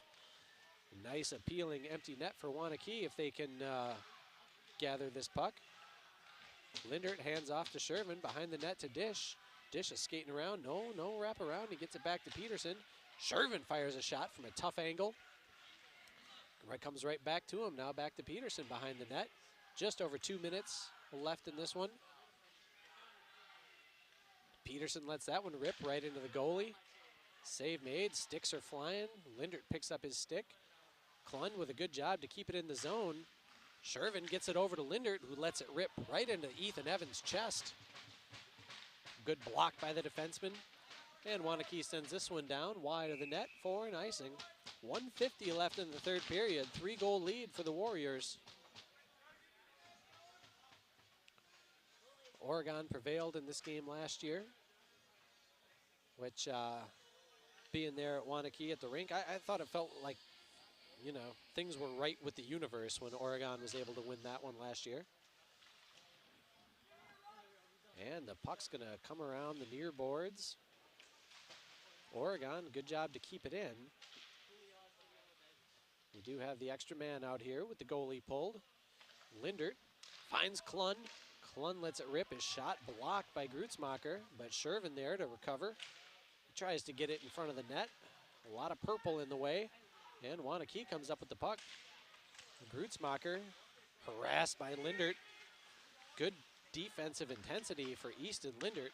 Nice appealing empty net for Waunakee if they can gather this puck. Lindert hands off to Shervin, behind the net to Dish. Dish is skating around, no wrap around, he gets it back to Peterson. Shervin fires a shot from a tough angle. Comes right back to him, now back to Peterson behind the net. Just over 2 minutes left in this one. Peterson lets that one rip right into the goalie. Save made, sticks are flying. Lindert picks up his stick. Clun with a good job to keep it in the zone. Shervin gets it over to Lindert, who lets it rip right into Ethan Evans' chest. Good block by the defenseman. And Waunakee sends this one down wide of the net for an icing. 1:50 left in the third period. 3-goal lead for the Warriors. Oregon prevailed in this game last year, which being there at Waunakee at the rink, I thought it felt like, you know, things were right with the universe when Oregon was able to win that one last year. And the puck's going to come around the near boards. Oregon, good job to keep it in. We do have the extra man out here with the goalie pulled. Lindert finds Klun. Klun lets it rip. His shot blocked by Grutzmacher, but Shervin there to recover. He tries to get it in front of the net. A lot of purple in the way, and Waunakee comes up with the puck. Grutzmacher harassed by Lindert. Good defensive intensity for Easton Lindert.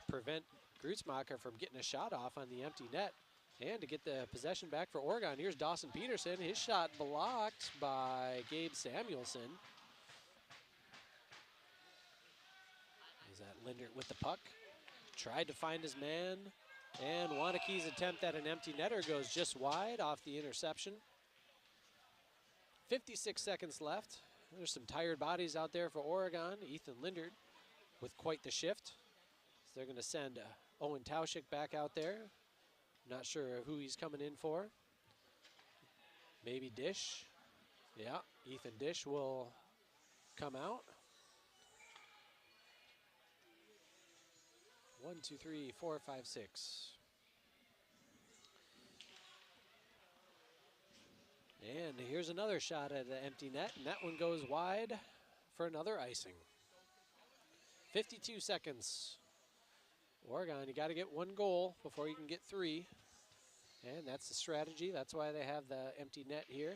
Prevent Grutzmacher from getting a shot off on the empty net. And to get the possession back for Oregon, here's Dawson Peterson. His shot blocked by Gabe Samuelson. Is that Lindert with the puck? Tried to find his man. And Waunakee's attempt at an empty netter goes just wide off the interception. 56 seconds left. There's some tired bodies out there for Oregon. Ethan Lindert with quite the shift. So they're going to send Owen Tauschik back out there. Not sure who he's coming in for. Maybe Dish. Yeah, Ethan Dish will come out. 1, 2, 3, 4, 5, 6. And here's another shot at the empty net, and that one goes wide for another icing. 52 seconds. Oregon, you got to get one goal before you can get three. And that's the strategy. That's why they have the empty net here.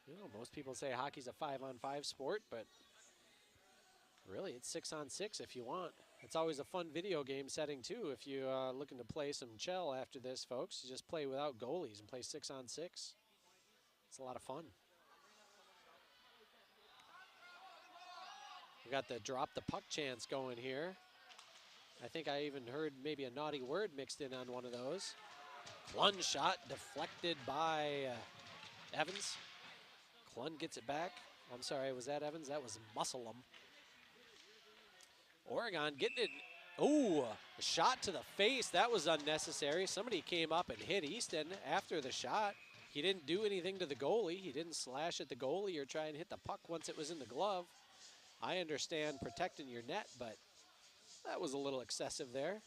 You know, most people say hockey's a 5-on-5 sport, but really it's 6-on-6 if you want. It's always a fun video game setting too. If you are looking to play some chell after this, folks, you just play without goalies and play 6-on-6. It's a lot of fun. We got the drop the puck chance going here. I think I even heard maybe a naughty word mixed in on one of those. Klun shot deflected by Evans. Klun gets it back. I'm sorry, was that Evans? That was Musselum. Oregon getting it. Ooh, a shot to the face. That was unnecessary. Somebody came up and hit Easton after the shot. He didn't do anything to the goalie. He didn't slash at the goalie or try and hit the puck once it was in the glove. I understand protecting your net, but that was a little excessive there.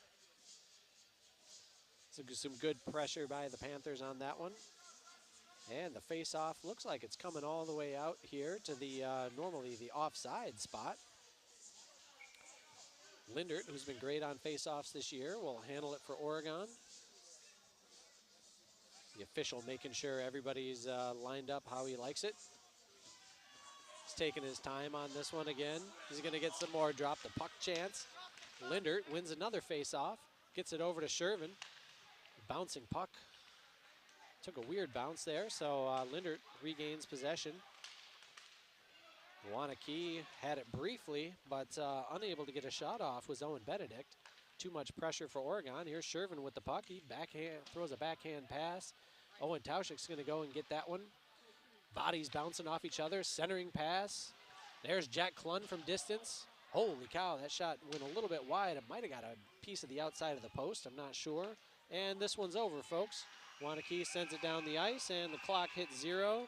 So some good pressure by the Panthers on that one. And the face-off looks like it's coming all the way out here to the normally the offside spot. Lindert, who's been great on face-offs this year, will handle it for Oregon. The official making sure everybody's lined up how he likes it. He's taking his time on this one again. He's going to get some more drop the puck chance. Lindert wins another face-off, gets it over to Shervin. Bouncing puck. Took a weird bounce there, so Lindert regains possession. Waunakee had it briefly, but unable to get a shot off was Owen Benedict. Too much pressure for Oregon. Here's Shervin with the puck. He throws a backhand pass. Owen Tauschik's going to go and get that one. Bodies bouncing off each other. Centering pass. There's Jack Klun from distance. Holy cow, that shot went a little bit wide. It might have got a piece of the outside of the post. I'm not sure. And this one's over, folks. Waunakee sends it down the ice, and the clock hits 0.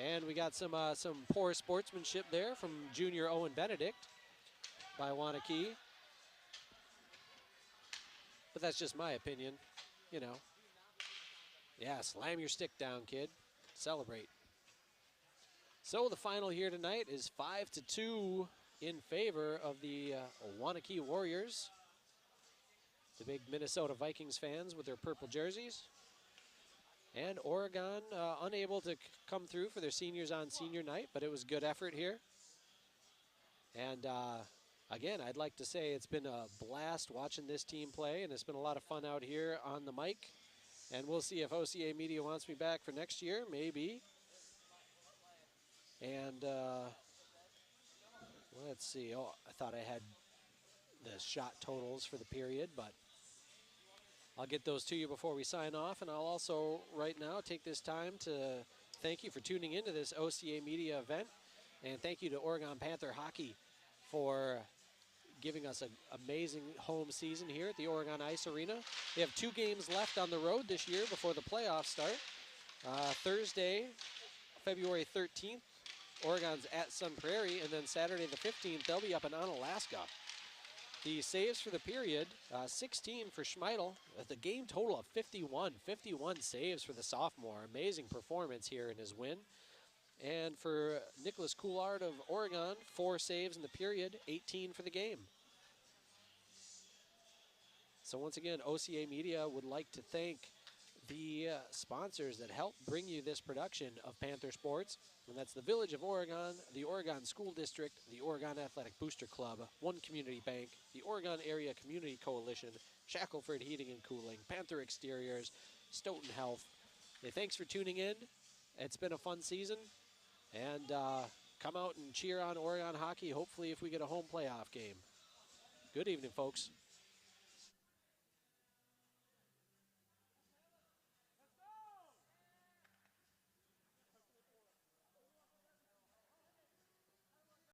And we got some poor sportsmanship there from junior Owen Benedict by Waunakee. But that's just my opinion, you know. Yeah, slam your stick down, kid. Celebrate. So the final here tonight is 5-2 in favor of the Waunakee Warriors. The big Minnesota Vikings fans with their purple jerseys. And Oregon unable to come through for their seniors on senior night, but it was good effort here. And again, I'd like to say it's been a blast watching this team play, and it's been a lot of fun out here on the mic. And we'll see if OCA Media wants me back for next year, maybe. And let's see. Oh, I thought I had the shot totals for the period, but I'll get those to you before we sign off. And I'll also right now take this time to thank you for tuning into this OCA Media event. And thank you to Oregon Panther Hockey for giving us an amazing home season here at the Oregon Ice Arena. We have 2 games left on the road this year before the playoffs start. Thursday, February 13th, Oregon's at Sun Prairie, and then Saturday the 15th, they'll be up in Onalaska. The saves for the period, 16 for Schmeidel. The game total of 51. 51 saves for the sophomore. Amazing performance here in his win. And for Nicholas Coulard of Oregon, 4 saves in the period, 18 for the game. So once again, OCA Media would like to thank the sponsors that help bring you this production of Panther Sports. And that's the Village of Oregon, the Oregon School District, the Oregon Athletic Booster Club, One Community Bank, the Oregon Area Community Coalition, Shackelford Heating and Cooling, Panther Exteriors, Stoughton Health. Hey, thanks for tuning in. It's been a fun season. And come out and cheer on Oregon hockey, hopefully if we get a home playoff game. Good evening, folks.